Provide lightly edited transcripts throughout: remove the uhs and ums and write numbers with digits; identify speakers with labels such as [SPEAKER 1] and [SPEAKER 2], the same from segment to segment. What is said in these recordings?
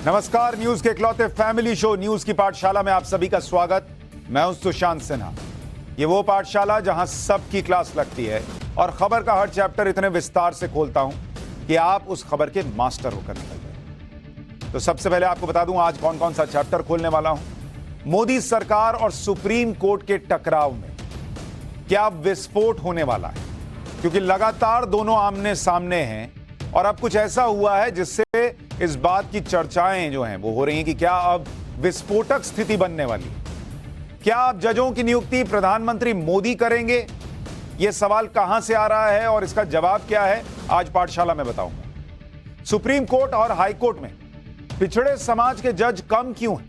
[SPEAKER 1] नमस्कार, न्यूज के इकलौते फैमिली शो न्यूज की पाठशाला में आप सभी का स्वागत। मैं हूं सुशांत सिन्हा। ये वो पाठशाला जहां सबकी क्लास लगती है और खबर का हर चैप्टर इतने विस्तार से खोलता हूं कि आप उस खबर के मास्टर होकर निकल जाए। तो सबसे पहले आपको बता दूं आज कौन कौन सा चैप्टर खोलने वाला हूं। मोदी सरकार और सुप्रीम कोर्ट के टकराव में क्या विस्फोट होने वाला है, क्योंकि लगातार दोनों आमने सामने हैं और अब कुछ ऐसा हुआ है जिससे इस बात की चर्चाएं जो हैं वो हो रही हैं कि क्या अब विस्फोटक स्थिति बनने वाली है। क्या अब जजों की नियुक्ति प्रधानमंत्री मोदी करेंगे? यह सवाल कहां से आ रहा है और इसका जवाब क्या है, आज पाठशाला में बताऊंगा। सुप्रीम कोर्ट और हाई कोर्ट में पिछड़े समाज के जज कम क्यों हैं,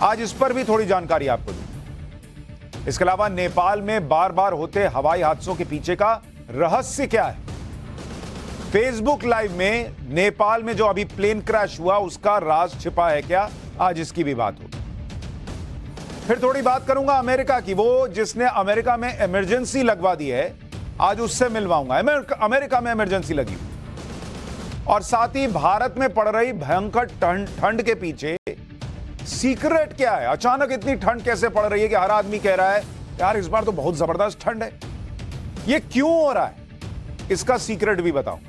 [SPEAKER 1] आज इस पर भी थोड़ी जानकारी आपको दूं। इसके अलावा नेपाल में बार बार होते हवाई हादसों के पीछे का रहस्य क्या है। फेसबुक लाइव में नेपाल में जो अभी प्लेन क्रैश हुआ उसका राज छिपा है क्या, आज इसकी भी बात होगी। फिर थोड़ी बात करूंगा अमेरिका की, वो जिसने अमेरिका में इमरजेंसी लगवा दी है, आज उससे मिलवाऊंगा। अमेरिका में इमरजेंसी लगी और साथ ही भारत में पड़ रही भयंकर ठंड के पीछे सीक्रेट क्या है। अचानक इतनी ठंड कैसे पड़ रही है कि हर आदमी कह रहा है यार इस बार तो बहुत जबरदस्त ठंड है। ये क्यों हो रहा है, इसका सीक्रेट भी बताऊंगा।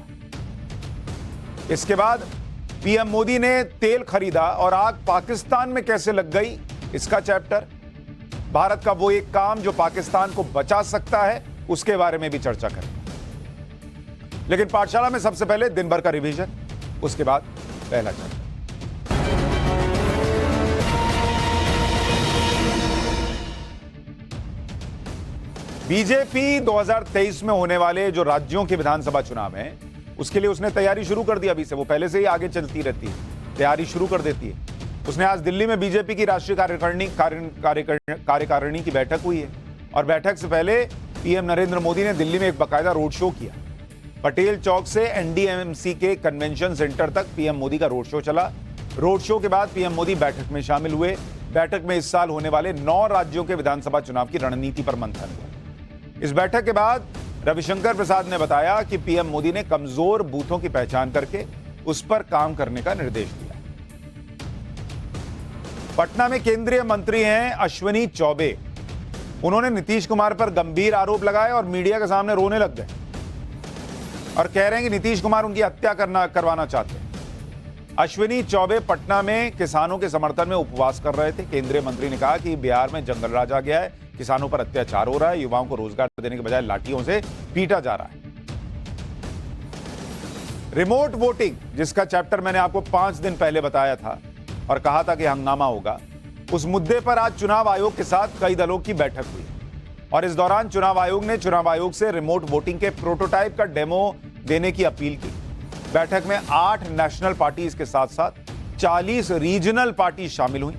[SPEAKER 1] इसके बाद पीएम मोदी ने तेल खरीदा और आग पाकिस्तान में कैसे लग गई, इसका चैप्टर। भारत का वो एक काम जो पाकिस्तान को बचा सकता है, उसके बारे में भी चर्चा करेंगे। लेकिन पाठशाला में सबसे पहले दिन भर का रिवीजन, उसके बाद पहला चैप्टर। बीजेपी 2023 में होने वाले जो राज्यों के विधानसभा चुनाव हैं, उसके लिए उसने तैयारी शुरू कर दी अभी से। वो पहले से ही आगे चलती रहती है, तैयारी शुरू कर देती है। उसने आज दिल्ली में बीजेपी की राष्ट्रीय कार्यकारिणी की बैठक हुई है और बैठक से पहले पीएम नरेंद्र मोदी ने दिल्ली में एक बाकायदा रोड शो किया। पटेल चौक से एनडीएमसी के कन्वेंशन सेंटर तक पीएम मोदी का रोड शो चला। रोड शो के बाद पीएम मोदी बैठक में शामिल हुए। बैठक में इस साल होने वाले 9 राज्यों के विधानसभा चुनाव की रणनीति पर मंथन हुआ। इस बैठक के बाद रविशंकर प्रसाद ने बताया कि पीएम मोदी ने कमजोर बूथों की पहचान करके उस पर काम करने का निर्देश दिया। पटना में केंद्रीय मंत्री हैं अश्विनी चौबे। उन्होंने नीतीश कुमार पर गंभीर आरोप लगाए और मीडिया के सामने रोने लग गए और कह रहे हैं कि नीतीश कुमार उनकी हत्या करवाना चाहते हैं। अश्विनी चौबे पटना में किसानों के समर्थन में उपवास कर रहे थे। केंद्रीय मंत्री ने कहा कि बिहार में जंगल राज आ गया है, किसानों पर अत्याचार हो रहा है, युवाओं को रोजगार देने के बजाय लाठियों से पीटा जा रहा है। रिमोट वोटिंग, जिसका चैप्टर मैंने आपको 5 दिन पहले बताया था और कहा था कि हंगामा होगा, उस मुद्दे पर आज चुनाव आयोग के साथ कई दलों की बैठक हुई और इस दौरान चुनाव आयोग से रिमोट वोटिंग के प्रोटोटाइप का डेमो देने की अपील की। बैठक में 8 नेशनल पार्टीज के साथ साथ 40 रीजनल पार्टी शामिल हुई।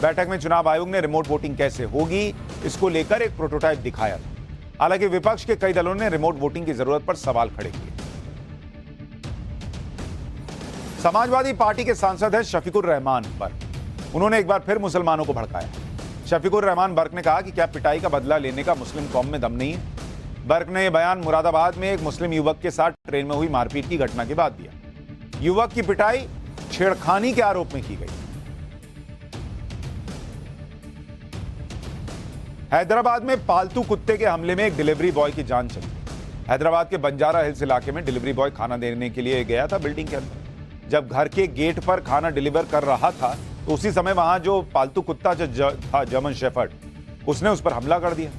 [SPEAKER 1] बैठक में चुनाव आयोग ने रिमोट वोटिंग कैसे होगी, इसको लेकर एक प्रोटोटाइप दिखाया था। हालांकि विपक्ष के कई दलों ने रिमोट वोटिंग की जरूरत पर सवाल खड़े किए। समाजवादी पार्टी के सांसद है शफीकुर रहमान बर्क। उन्होंने एक बार फिर मुसलमानों को भड़काया। शफीकुर रहमान बर्क ने कहा कि क्या पिटाई का बदला लेने का मुस्लिम कौम में दम नहीं है। बर्क ने यह बयान मुरादाबाद में एक मुस्लिम युवक के साथ ट्रेन में हुई मारपीट की घटना के बाद दिया। युवक की पिटाई छेड़खानी के आरोप में की गई। हैदराबाद में पालतू कुत्ते के हमले में एक डिलीवरी बॉय की जान चली। हैदराबाद के बंजारा हिल्स इलाके में डिलीवरी बॉय खाना देने के लिए गया था बिल्डिंग के अंदर। जब घर के गेट पर खाना डिलीवर कर रहा था तो उसी समय वहां जो पालतू कुत्ता था जर्मन शेफर्ड, उसने उस पर हमला कर दिया।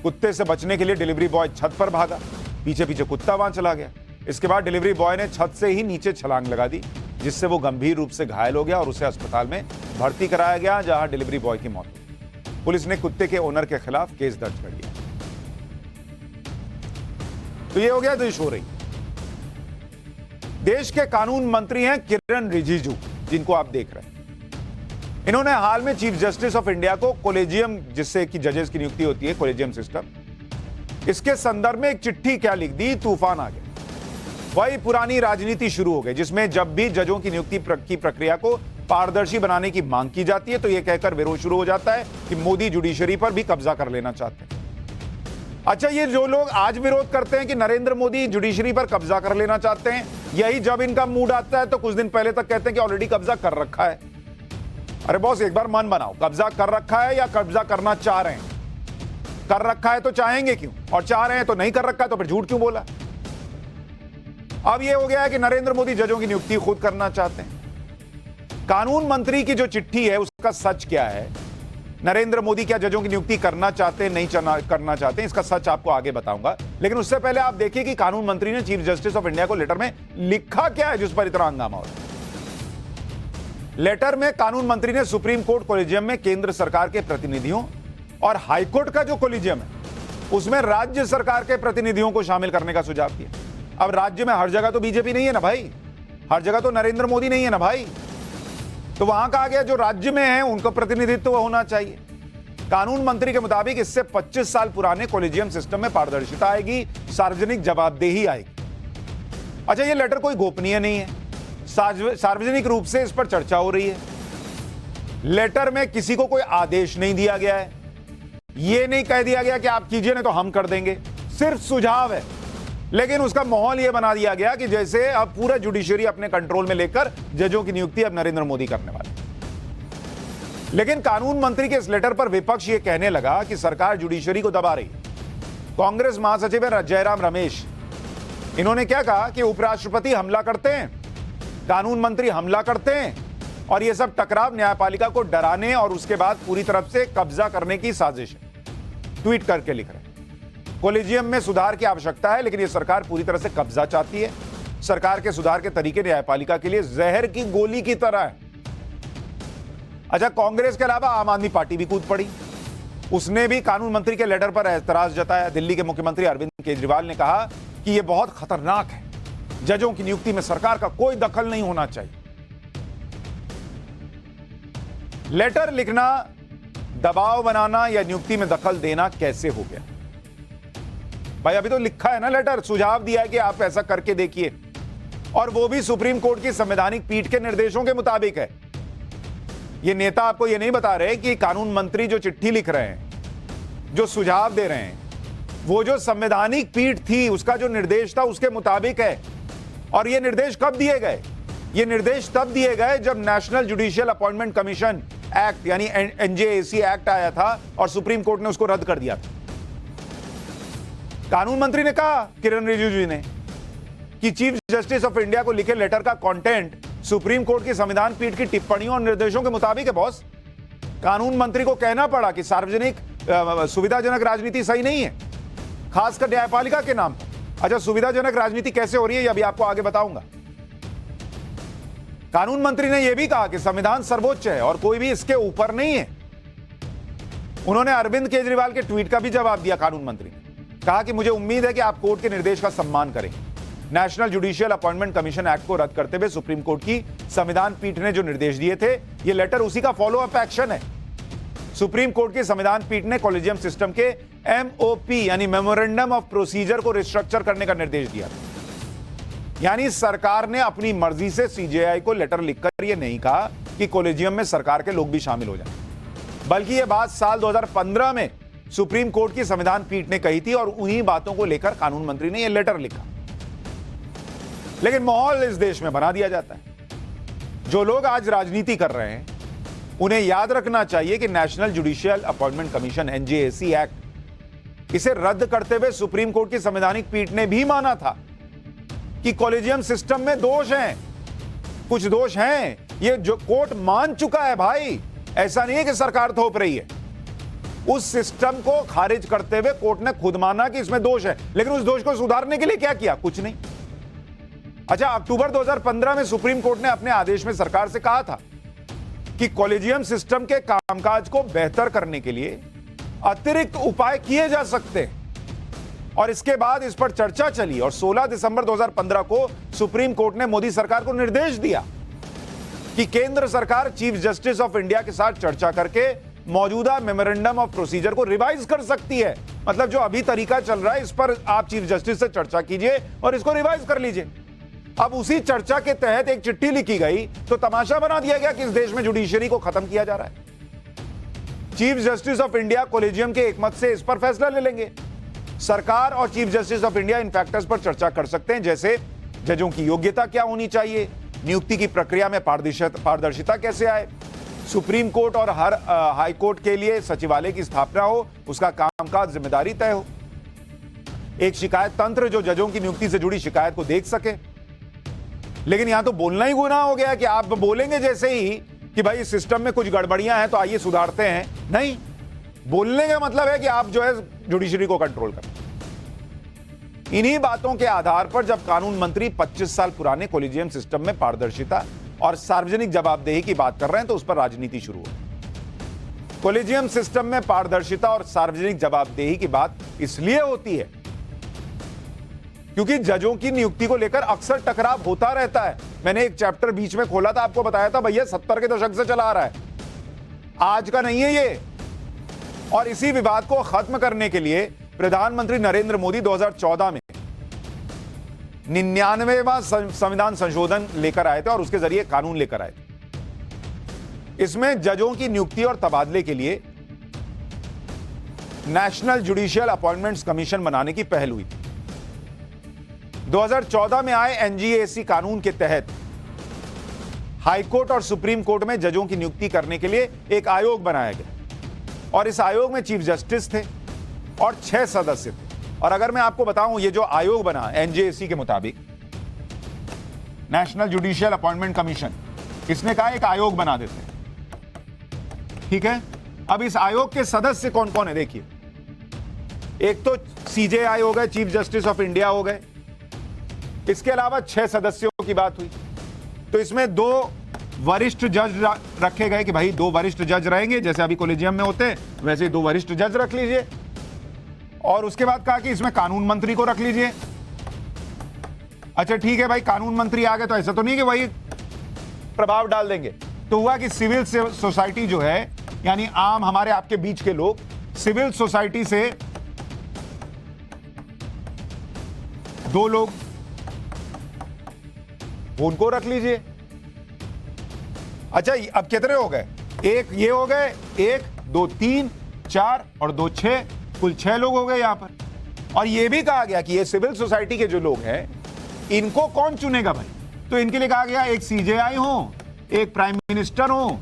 [SPEAKER 1] कुत्ते से बचने के लिए डिलीवरी बॉय छत पर भागा, पीछे पीछे कुत्ता वहां चला गया। इसके बाद डिलीवरी बॉय ने छत से ही नीचे छलांग लगा दी, जिससे वो गंभीर रूप से घायल हो गया और उसे अस्पताल में भर्ती कराया गया, जहां डिलीवरी बॉय की मौत हुई। पुलिस ने कुत्ते के ओनर के खिलाफ केस दर्ज कर लिया। तो ये हो गया देश हो रही। देश के कानून मंत्री हैं किरण रिजिजू, जिनको आप देख रहे हैं। इन्होंने हाल में चीफ जस्टिस ऑफ इंडिया को कोलेजियम, जिससे कि जजेस की नियुक्ति होती है, कोलेजियम सिस्टम, इसके संदर्भ में एक चिट्ठी क्या लिख दी, तूफान आ गया। वही पुरानी राजनीति शुरू हो गई, जिसमें जब भी जजों की नियुक्ति की प्रक्रिया को पारदर्शी बनाने की मांग की जाती है तो यह कहकर विरोध शुरू हो जाता है कि मोदी जुडिशरी पर भी कब्जा कर लेना चाहते हैं। अच्छा, ये जो लोग आज विरोध करते हैं कि नरेंद्र मोदी जुडिशरी पर कब्जा कर लेना चाहते हैं, यही जब इनका मूड आता है तो कुछ दिन पहले तक कहते हैं कि ऑलरेडी कब्जा कर रखा है। अरे बॉस, एक बार मन बनाओ, कब्जा कर रखा है या कब्जा करना चाह रहे हैं? कर रखा है तो चाहेंगे क्यों, और चाह रहे हैं तो नहीं कर रखा है तो फिर झूठ क्यों बोला? अब यह हो गया है कि नरेंद्र मोदी जजों की नियुक्ति खुद करना चाहते हैं। कानून मंत्री की जो चिट्ठी है उसका सच क्या है? नरेंद्र मोदी क्या जजों की नियुक्ति करना चाहते हैं, नहीं करना चाहते हैं? इसका सच आपको आगे बताऊंगा, लेकिन उससे पहले आप देखिए कि कानून मंत्री ने चीफ जस्टिस ऑफ इंडिया को लेटर में लिखा क्या है जिस पर इतना हंगामा हो रहा है। लेटर में कानून मंत्री ने सुप्रीम कोर्ट कोलिजियम में केंद्र सरकार के प्रतिनिधियों और हाईकोर्ट का जो कोलिजियम है उसमें राज्य सरकार के प्रतिनिधियों को शामिल करने का सुझाव दिया। अब राज्य में हर जगह तो बीजेपी नहीं है ना भाई, हर जगह तो नरेंद्र मोदी नहीं है ना भाई, तो वहां कहा गया जो राज्य में है उनका प्रतिनिधित्व होना चाहिए। कानून मंत्री के मुताबिक इससे 25 साल पुराने कोलिजियम सिस्टम में पारदर्शिता आएगी, सार्वजनिक जवाबदेही आएगी। अच्छा, ये लेटर कोई गोपनीय नहीं है, सार्वजनिक रूप से इस पर चर्चा हो रही है। लेटर में किसी को कोई आदेश नहीं दिया गया है, यह नहीं कह दिया गया कि आप कीजिए नहीं तो हम कर देंगे, सिर्फ सुझाव है। लेकिन उसका माहौल यह बना दिया गया कि जैसे अब पूरा जुडिशरी अपने कंट्रोल में लेकर जजों की नियुक्ति अब नरेंद्र मोदी करने वाले। लेकिन कानून मंत्री के इस लेटर पर विपक्ष यह कहने लगा कि सरकार जुडिशरी को दबा रही है। कांग्रेस महासचिव है जयराम रमेश, इन्होंने क्या कहा कि उपराष्ट्रपति हमला करते हैं, कानून मंत्री हमला करते हैं और यह सब टकराव न्यायपालिका को डराने और उसके बाद पूरी तरफ से कब्जा करने की साजिश है। ट्वीट करके लिख रहे हैं कोलिजियम में सुधार की आवश्यकता है, लेकिन यह सरकार पूरी तरह से कब्जा चाहती है। सरकार के सुधार के तरीके न्यायपालिका के लिए जहर की गोली की तरह है। अच्छा, कांग्रेस के अलावा आम आदमी पार्टी भी कूद पड़ी, उसने भी कानून मंत्री के लेटर पर एतराज जताया। दिल्ली के मुख्यमंत्री अरविंद केजरीवाल ने कहा कि यह बहुत खतरनाक है, जजों की नियुक्ति में सरकार का कोई दखल नहीं होना चाहिए। लेटर लिखना, दबाव बनाना या नियुक्ति में दखल देना कैसे हो गया? भाई अभी तो लिखा है ना लेटर, सुझाव दिया है कि आप ऐसा करके देखिए, और वो भी सुप्रीम कोर्ट की संवैधानिक पीठ के निर्देशों के मुताबिक है। ये नेता आपको ये नहीं बता रहे कि कानून मंत्री जो चिट्ठी लिख रहे हैं, जो सुझाव दे रहे हैं, वो जो संवैधानिक पीठ थी उसका जो निर्देश था उसके मुताबिक है। और ये निर्देश कब दिए गए? ये निर्देश तब दिए गए जब national judicial appointment commission act यानी एनजेएसी एक्ट आया था और सुप्रीम कोर्ट ने उसको रद्द कर दिया था। कानून मंत्री ने कहा, किरण रिजिजू जी ने, कि चीफ जस्टिस ऑफ इंडिया को लिखे लेटर का कंटेंट सुप्रीम कोर्ट की संविधान पीठ की टिप्पणियों और निर्देशों के मुताबिक है। बॉस, कानून मंत्री को कहना पड़ा कि सार्वजनिक सुविधाजनक राजनीति सही नहीं है, खासकर न्यायपालिका के नाम पर। अच्छा, सुविधाजनक राजनीति कैसे हो रही है, ये अभी आपको आगे बताऊंगा। कानून मंत्री ने यह भी कहा कि संविधान सर्वोच्च है और कोई भी इसके ऊपर नहीं है। उन्होंने अरविंद केजरीवाल के ट्वीट का भी जवाब दिया। कानून मंत्री ने कहा कि मुझे उम्मीद है कि आप कोर्ट के निर्देश का सम्मान करेंगे। National judicial appointment commission act को रद्द करते हुए सुप्रीम कोर्ट की संविधान पीठ ने जो निर्देश दिए थे, यह लेटर उसी का फॉलो अप एक्शन है। सुप्रीम कोर्ट की संविधान पीठ ने कॉलेजियम सिस्टम के एमओपी यानी मेमोरेंडम ऑफ प्रोसीजर को रिस्ट्रक्चर करने का निर्देश दिया। यानी सरकार ने अपनी मर्जी से सीजेआई को लेटर लिखकर यह नहीं कहा कि कॉलेजियम में सरकार के लोग भी शामिल हो जाए, बल्कि यह बात साल 2015 में सुप्रीम कोर्ट की संविधान पीठ ने कही थी और उन्हीं बातों को लेकर कानून मंत्री ने यह लेटर लिखा। लेकिन माहौल इस देश में बना दिया जाता है। जो लोग आज राजनीति कर रहे हैं उन्हें याद रखना चाहिए कि national judicial appointment commission NJAC act, इसे रद्द करते हुए सुप्रीम कोर्ट की संवैधानिक पीठ ने भी माना था कि कॉलेजियम सिस्टम में दोष हैं, कुछ दोष हैं। ये जो कोर्ट मान चुका है भाई, ऐसा नहीं है कि सरकार थोप रही है। उस सिस्टम को खारिज करते हुए कोर्ट ने खुद माना कि इसमें दोष है, लेकिन उस दोष को सुधारने के लिए क्या किया? कुछ नहीं। अच्छा, अक्टूबर 2015 में सुप्रीम कोर्ट ने अपने आदेश में सरकार से कहा था कि कॉलेजियम सिस्टम के कामकाज को बेहतर करने के लिए अतिरिक्त उपाय किए जा सकते हैं, और इसके बाद इस पर चर्चा चली और 16 दिसंबर 2015 को सुप्रीम कोर्ट ने मोदी सरकार को निर्देश दिया कि केंद्र सरकार चीफ जस्टिस ऑफ इंडिया के साथ चर्चा करके मौजूदा मेमोरेंडम ऑफ प्रोसीजर को रिवाइज कर सकती है। मतलब जो अभी तरीका चल रहा है इस पर आप चीफ जस्टिस से चर्चा कीजिए और इसको रिवाइज कर लीजिए। अब उसी चर्चा के तहत एक चिट्ठी लिखी गई तो तमाशा बना दिया गया कि इस देश में जुडिशरी को खत्म किया जा रहा है। Chief justice of India collegium के एकमत से इस पर फैसला ले लेंगे। सरकार और chief justice of India in factors पर चर्चा कर सकते हैं, जैसे जजों की योग्यता क्या होनी चाहिए, नियुक्ति की प्रक्रिया में पारदर्शिता कैसे आए, सुप्रीम कोर्ट और हर हाई कोर्ट के लिए सचिवालय की स्थापना हो, उसका कामकाज जिम्मेदारी तय हो, एक शिकायत तंत्र जो जजों की नियुक्ति से जुड़ी शिकायत को देख सके। लेकिन यहां तो बोलना ही गुनाह हो गया कि आप बोलेंगे जैसे ही कि भाई सिस्टम में कुछ गड़बड़ियां हैं तो आइए सुधारते हैं। नहीं, बोलने का मतलब है कि आप जो है जुडिशरी को कंट्रोल करें। इन्हीं बातों के आधार पर जब कानून मंत्री 25 साल पुराने कोलिजियम सिस्टम में पारदर्शिता और सार्वजनिक जवाबदेही की बात कर रहे हैं तो उस पर राजनीति शुरू हो। कोलिजियम सिस्टम में पारदर्शिता और सार्वजनिक जवाबदेही की बात इसलिए होती है क्योंकि जजों की नियुक्ति को लेकर अक्सर टकराव होता रहता है। मैंने एक चैप्टर बीच में खोला था, आपको बताया था भैया 70 के दशक से चला आ रहा है, आज का नहीं है ये। और इसी विवाद को खत्म करने के लिए प्रधानमंत्री नरेंद्र मोदी 2014 में 99वां संविधान संशोधन लेकर आए थे और उसके जरिए कानून लेकर आए थे। इसमें जजों की नियुक्ति और तबादले के लिए नेशनल जुडिशियल अपॉइंटमेंट्स कमीशन बनाने की पहल हुई थी। 2014 में आए एनजीएसी कानून के तहत हाईकोर्ट और सुप्रीम कोर्ट में जजों की नियुक्ति करने के लिए एक आयोग बनाया गया और इस आयोग में चीफ जस्टिस थे और 6 सदस्य थे। और अगर मैं आपको बताऊं, ये जो आयोग बना एनजेएसी के मुताबिक, नेशनल जुडिशियल अपॉइंटमेंट कमीशन, इसने कहा एक आयोग बना देते हैं। ठीक है, अब इस आयोग के सदस्य कौन कौन है देखिए। एक तो सीजेआई हो गए, चीफ जस्टिस ऑफ इंडिया हो गए। इसके अलावा 6 सदस्यों की बात हुई। तो इसमें 2 वरिष्ठ जज रखे गए कि भाई 2 वरिष्ठ जज रहेंगे, जैसे अभी कोलिजियम में होते हैं वैसे 2 वरिष्ठ जज रख लीजिए। और उसके बाद कहा कि इसमें कानून मंत्री को रख लीजिए। अच्छा ठीक है भाई, कानून मंत्री आ गए तो ऐसा तो नहीं कि वही प्रभाव डाल देंगे। तो हुआ कि सिविल सोसाइटी जो है, यानी आम हमारे आपके बीच के लोग, सिविल सोसाइटी से 2 लोग उनको रख लीजिए। अच्छा अब कितने हो गए? एक ये हो गए, 1 2 3 4 और 2 6, कुल 6 लोग हो गए यहां पर। और यह भी कहा गया कि ये सिविल सोसाइटी के जो लोग हैं इनको कौन चुनेगा भाई? तो इनके लिए कहा गया एक सीजेआई हो, एक प्राइम मिनिस्टर हो,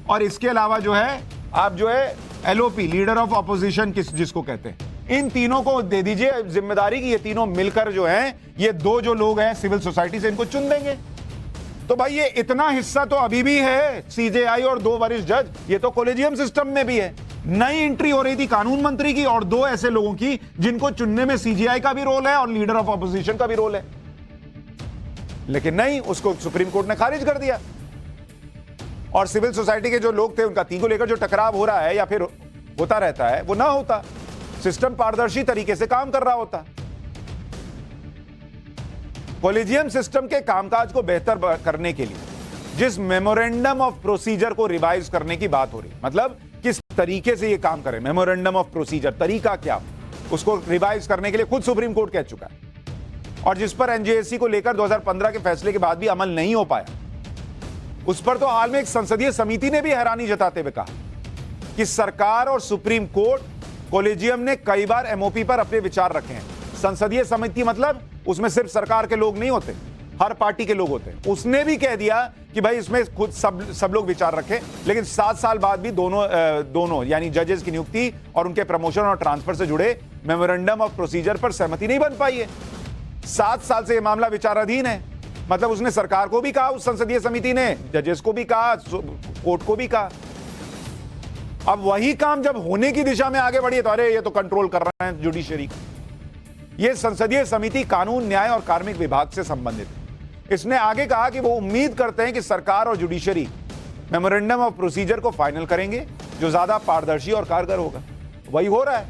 [SPEAKER 1] और इसके अलावा जो है आप जो है एलओपी, लीडर ऑफ ऑपोजिशन जिसको कहते हैं, इन तीनों को दे दीजिए जिम्मेदारी की ये तीनों मिलकर जो हैं, ये 2 जो लोग हैं सिविल सोसाइटी से, इनको चुन देंगे। तो भाई ये इतना हिस्सा तो अभी भी है, सीजेआई और 2 वरिष्ठ जज, ये तो कोलेजियम सिस्टम में भी है। नई एंट्री हो रही थी कानून मंत्री की और 2 ऐसे लोगों की जिनको चुनने में सीजेआई का भी रोल है और लीडर ऑफ ऑपोजिशन का भी रोल है। लेकिन नहीं, उसको सुप्रीम कोर्ट ने खारिज कर दिया। और सिविल सोसाइटी के जो लोग थे उनका 3 को लेकर जो टकराव हो रहा है या फिर होता रहता है वो ना होता, सिस्टम पारदर्शी तरीके से काम कर रहा होता। कोलिजियम सिस्टम के कामकाज को बेहतर करने के लिए जिस मेमोरेंडम ऑफ प्रोसीजर को रिवाइज करने की बात हो रही, मतलब किस तरीके से ये काम करे, मेमोरेंडम ऑफ प्रोसीजर, तरीका क्या, उसको रिवाइज करने के लिए खुद सुप्रीम कोर्ट कह चुका है। और जिस पर एनजेएसी को लेकर 2015 के फैसले के बाद भी अमल नहीं हो पाया, उस पर तो हाल में एक संसदीय समिति ने भी हैरानी जताते हुए कहा कि सरकार और सुप्रीम कोर्ट, कोलिजियम ने कई बार एमओपी पर अपने विचार रखे हैं। संसदीय समिति मतलब उसमें सिर्फ सरकार के लोग नहीं होते, हर पार्टी के लोग होते हैं। उसने भी कह दिया कि भाई इसमें खुद सब लोग विचार रखें, लेकिन 7 साल बाद भी दोनों यानी जजेस की नियुक्ति और उनके प्रमोशन और ट्रांसफर से जुड़े मेमोरेंडम ऑफ प्रोसीजर पर सहमति नहीं बन पाई है। 7 साल से यह मामला विचाराधीन है। मतलब उसने सरकार को भी कहा, उस संसदीय समिति ने जजेस को भी कहा, कोर्ट को भी कहा। अब वही काम जब होने की दिशा में आगे बढ़ी तो अरे ये तो कंट्रोल कर रहे हैं जुडिशरी। यह संसदीय समिति कानून, न्याय और कार्मिक विभाग से संबंधित है। इसने आगे कहा कि वो उम्मीद करते हैं कि सरकार और जुडिशरी मेमोरेंडम ऑफ प्रोसीजर को फाइनल करेंगे जो ज्यादा पारदर्शी और कारगर होगा। वही हो रहा है।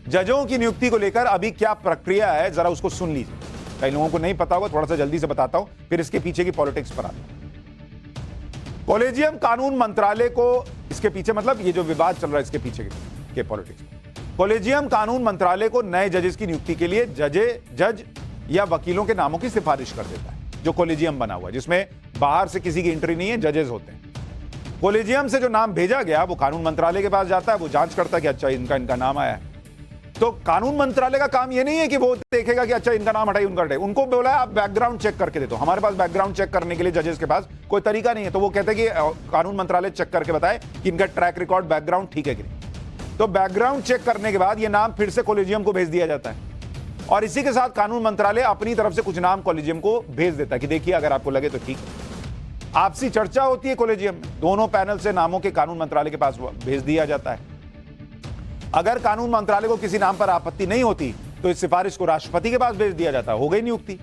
[SPEAKER 1] जजों की नियुक्ति को लेकर अभी क्या प्रक्रिया है जरा उसको सुन लीजिए। कई लोगों को नहीं पता होगा, थोड़ा सा जल्दी से बताता हूं, फिर इसके पीछे की पॉलिटिक्स पर आता हूं। कोलिजियम कानून मंत्रालय को, इसके पीछे मतलब ये जो विवाद चल रहा है इसके पीछे के पॉलिटिक्स, कोलिजियम कानून मंत्रालय को नए जजेस की नियुक्ति के लिए जज या वकीलों के नामों की सिफारिश कर देता है। जो कोलिजियम बना हुआ है जिसमें बाहर से किसी की एंट्री नहीं है, जजेस होते हैं। कोलिजियम से जो नाम भेजा गया वो कानून मंत्रालय के पास जाता है, वो जांच करता है कि अच्छा इनका नाम आया है। तो कानून मंत्रालय का काम ये नहीं है कि वो देखेगा कि अच्छा इनका नाम हटाइए उनका हटाइए, उनको बोला आप बैकग्राउंड चेक करके दे दो। हमारे पास बैकग्राउंड चेक करने के लिए जजेस के पास कोई तरीका नहीं है, तो वो कहते हैं कि कानून मंत्रालय चेक करके बताए कि इनका ट्रैक रिकॉर्ड बैकग्राउंड ठीक है कि नहीं। तो बैकग्राउंड चेक करने के बाद ये नाम फिर से कॉलेजियम को भेज दिया जाता है, और इसी के साथ कानून मंत्रालय अपनी तरफ से कुछ नाम कॉलेजियम को भेज देता है कि देखिए अगर आपको लगे तो ठीक है। आपसी चर्चा होती है कॉलेजियम में, दोनों पैनल से नामों के कानून मंत्रालय के पास भेज दिया जाता है। अगर कानून मंत्रालय को किसी नाम पर आपत्ति नहीं होती तो इस सिफारिश को राष्ट्रपति के पास भेज दिया जाता है, हो गई नियुक्ति।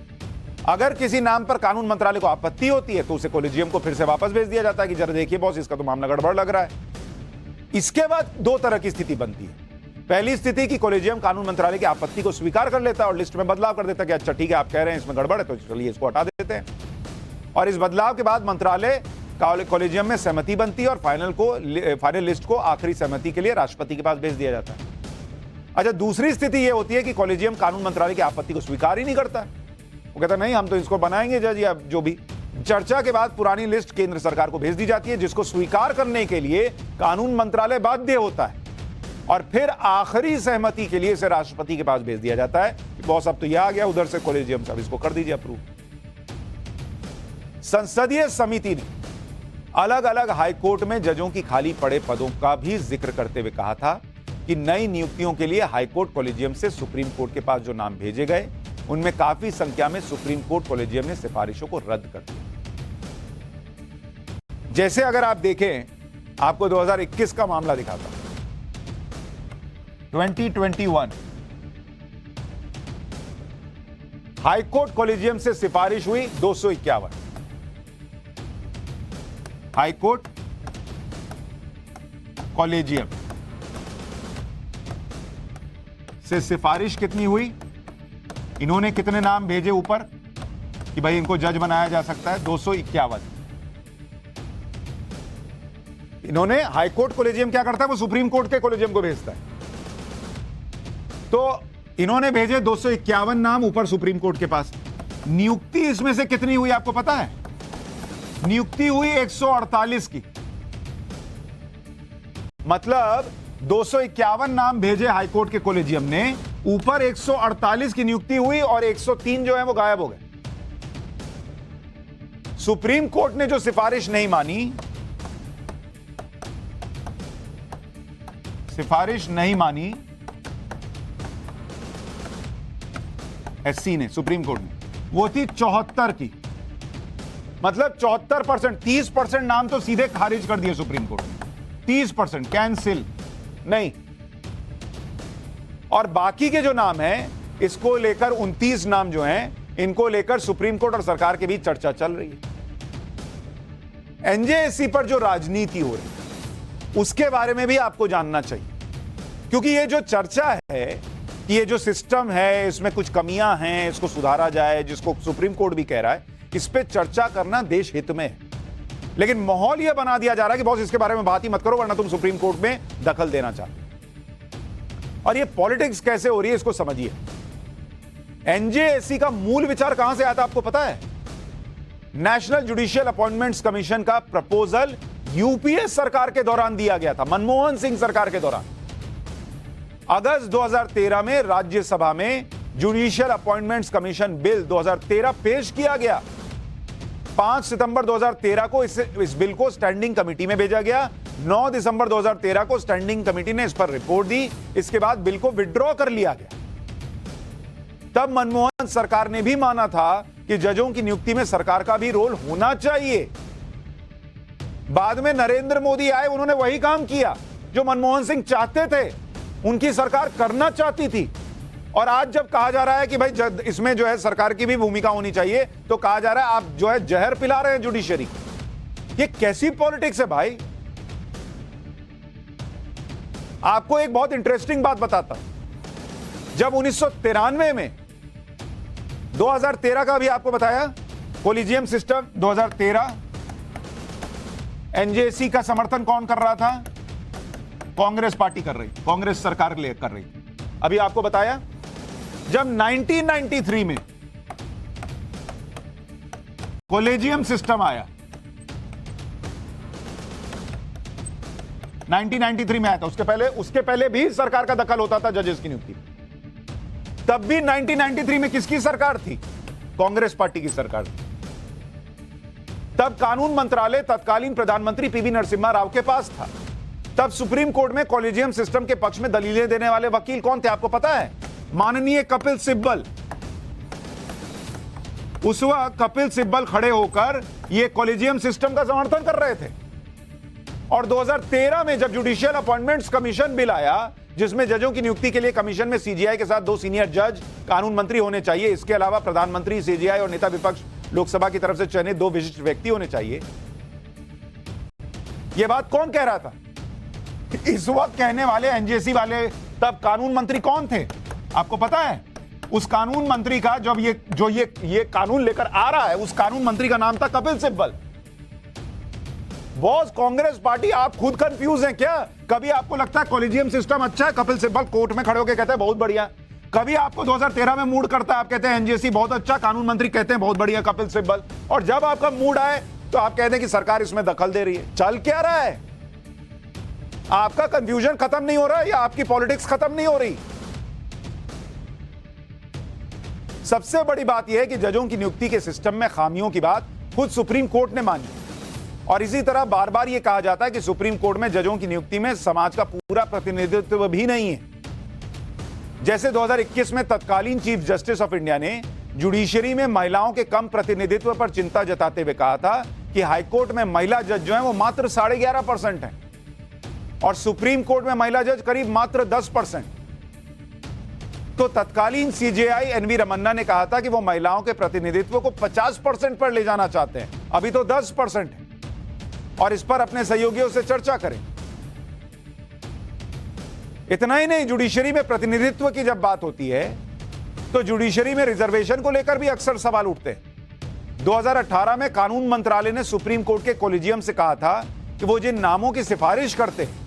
[SPEAKER 1] अगर किसी नाम पर कानून मंत्रालय को आपत्ति होती है तो उसे कॉलेजियम को फिर से वापस भेज दिया जाता है कि जरा देखिए बॉस इसका तो मामला गड़बड़ लग रहा है। इसके बाद दो तरह की स्थिति बनती है। पहली स्थिति की कॉलेजियम कानून मंत्रालय की आपत्ति को स्वीकार कर लेता है और लिस्ट में बदलाव कर देता है कि अच्छा ठीक है आप कह रहे हैं इसमें गड़बड़ है तो चलिए इसको हटा देते हैं। और इस बदलाव के बाद मंत्रालय कॉलेजियम में सहमति बनती है और फाइनल लिस्ट को आखिरी सहमति के लिए राष्ट्रपति के पास भेज दिया जाता है। अच्छा, दूसरी स्थिति यह होती है कि कॉलेजियम कानून मंत्रालय की आपत्ति को स्वीकार ही नहीं करता, वो कहता नहीं हम तो इसको बनाएंगे जज या जो भी। चर्चा के बाद पुरानी लिस्ट केंद्र सरकार को भेज दी जाती है जिसको स्वीकार करने के लिए कानून मंत्रालय बाध्य होता है और फिर आखिरी सहमति के लिए इसे राष्ट्रपति के पास भेज दिया जाता है कि बॉस अब तो यह आ गया उधर से कॉलेजियम साहब इसको कर दीजिए अप्रूव। संसदीय समिति ने अलग अलग हाईकोर्ट में जजों की खाली पड़े पदों का भी जिक्र करते हुए कहा था कि नई नियुक्तियों के लिए हाईकोर्ट कॉलेजियम से सुप्रीम कोर्ट के पास जो नाम भेजे गए उनमें काफी संख्या में सुप्रीम कोर्ट कॉलेजियम ने सिफारिशों को रद्द कर दिया। जैसे अगर आप देखें, आपको 2021 का मामला दिखाता हूं। 2021 हाईकोर्ट कॉलेजियम से सिफारिश हुई 251। हाईकोर्ट कॉलेजियम से सिफारिश कितनी हुई, इन्होंने कितने नाम भेजे ऊपर कि भाई इनको जज बनाया जा सकता है, 251। इन्होंने हाईकोर्ट कॉलेजियम क्या करता है, वो सुप्रीम कोर्ट के कॉलेजियम को भेजता है, तो इन्होंने भेजे 251 नाम ऊपर सुप्रीम कोर्ट के पास। नियुक्ति इसमें से कितनी हुई आपको पता है? नियुक्ति हुई 148 की, मतलब 251 नाम भेजे हाईकोर्ट के कॉलेजियम ने, ऊपर 148 की नियुक्ति हुई और 103 जो है वो गायब हो गए। सुप्रीम कोर्ट ने जो सिफारिश नहीं मानी, एससी ने, सुप्रीम कोर्ट ने, वो थी 74 की, मतलब 74%, 30% नाम तो सीधे खारिज कर दिए सुप्रीम कोर्ट ने, 30% कैंसिल नहीं। और बाकी के जो नाम हैं, इसको लेकर 29 नाम जो हैं, इनको लेकर सुप्रीम कोर्ट और सरकार के बीच चर्चा चल रही है। एनजेएससी पर जो राजनीति हो रही है उसके बारे में भी आपको जानना चाहिए, क्योंकि ये जो चर्चा है कि ये जो सिस्टम है इसमें कुछ कमियां हैं, इसको सुधारा जाए, जिसको सुप्रीम कोर्ट भी कह रहा है, इस पे चर्चा करना देश हित में है। लेकिन माहौल यह बना दिया जा रहा है कि बॉस इसके बारे में बात ही मत करो वरना तुम सुप्रीम कोर्ट में दखल देना चाहते हो। और ये पॉलिटिक्स कैसे हो रही है इसको समझिए। एनजेएससी का मूल विचार कहां से आता आपको पता है? नेशनल जुडिशियल अपॉइंटमेंट्स कमीशन का प्रपोजल यूपीए सरकार के दौरान दिया गया था, मनमोहन सिंह सरकार के दौरान। अगस्त 2013 में राज्यसभा में जुडिशियल अपॉइंटमेंट्स कमीशन बिल 2013 पेश किया गया। 5 सितंबर 2013 को इस बिल को स्टैंडिंग कमेटी में भेजा गया। 9 दिसंबर 2013 को स्टैंडिंग कमेटी ने इस पर रिपोर्ट दी। इसके बाद बिल को विड्रॉ कर लिया गया। तब मनमोहन सरकार ने भी माना था कि जजों की नियुक्ति में सरकार का भी रोल होना चाहिए। बाद में नरेंद्र मोदी आए, उन्होंने वही काम किया जो मनमोहन सिंह चाहते थे, उनकी सरकार करना चाहती थी। और आज जब कहा जा रहा है कि भाई इसमें जो है सरकार की भी भूमिका होनी चाहिए, तो कहा जा रहा है आप जो है जहर पिला रहे हैं जुडिशरी। ये कैसी पॉलिटिक्स है भाई? आपको एक बहुत इंटरेस्टिंग बात बताता हूं। जब 1993 में 2013 का भी आपको बताया कॉलेजियम सिस्टम 2013, एनजेएससी का समर्थन कौन कर रहा था? कांग्रेस पार्टी कर रही, कांग्रेस सरकार कर रही। अभी आपको बताया जब 1993 में कॉलेजियम सिस्टम आया, 1993 में आया था। उसके पहले भी सरकार का दखल होता था जजेस की नियुक्ति। तब भी 1993 में किसकी सरकार थी? कांग्रेस पार्टी की सरकार थी। तब कानून मंत्रालय तत्कालीन प्रधानमंत्री पीवी नरसिम्हा राव के पास था। तब सुप्रीम कोर्ट में कॉलेजियम सिस्टम के पक्ष में दलीलें देने वाले वकील कौन थे आपको पता है? माननीय कपिल सिब्बल। उस वक्त कपिल सिब्बल खड़े होकर यह कॉलेजियम सिस्टम का समर्थन कर रहे थे। और 2013 में जब जुडिशियल अपॉइंटमेंट्स कमीशन बिल आया, जिसमें जजों की नियुक्ति के लिए कमीशन में सीजीआई के साथ 2 सीनियर जज कानून मंत्री होने चाहिए, इसके अलावा प्रधानमंत्री, सीजीआई और नेता विपक्ष लोकसभा की तरफ से चयनित 2 विशिष्ट व्यक्ति होने चाहिए। यह बात कौन कह रहा था? इस वक्त कहने वाले एनजेसी वाले तब कानून मंत्री कौन थे आपको पता है? उस कानून मंत्री का जब ये कानून लेकर आ रहा है, उस कानून मंत्री का नाम था कपिल सिब्बल। बॉस, कांग्रेस पार्टी आप खुद कंफ्यूज हैं क्या? कभी आपको लगता है कॉलेजियम सिस्टम अच्छा है, कपिल सिब्बल कोर्ट में खड़े होकर कहते हैं बहुत बढ़िया। कभी आपको 2013 में मूड करता है, आप कहते हैं एनजेसी बहुत अच्छा, कानून मंत्री कहते हैं बहुत बढ़िया कपिल सिब्बल। और जब आपका मूड आए तो आप कहते हैं कि सरकार इसमें दखल दे रही है। चल क्या रहा है? आपका कंफ्यूजन खत्म नहीं हो रहा या आपकी पॉलिटिक्स खत्म नहीं हो रही? सबसे बड़ी बात यह है कि जजों की नियुक्ति के सिस्टम में खामियों की बात खुद सुप्रीम कोर्ट ने मानी। और इसी तरह बार बार यह कहा जाता है कि सुप्रीम कोर्ट में जजों की नियुक्ति में समाज का पूरा प्रतिनिधित्व भी नहीं है। जैसे 2021 में तत्कालीन चीफ जस्टिस ऑफ इंडिया ने जुडिशरी में महिलाओं के कम प्रतिनिधित्व पर चिंता जताते हुए कहा था कि हाईकोर्ट में महिला जज जो है वो मात्र 11.5% है और सुप्रीम कोर्ट में महिला जज करीब मात्र 10%। तो तत्कालीन सीजेआई एनवी रमन्ना ने कहा था कि वो महिलाओं के प्रतिनिधित्व को 50% पर ले जाना चाहते हैं, अभी तो 10% है, और इस पर अपने सहयोगियों से चर्चा करें। इतना ही नहीं, जुडिशरी में प्रतिनिधित्व की जब बात होती है तो जुडिशरी में रिजर्वेशन को लेकर भी अक्सर सवाल उठते हैं। 2018 में कानून मंत्रालय ने सुप्रीम कोर्ट के कॉलेजियम से कहा था कि वो जिन नामों की सिफारिश करते हैं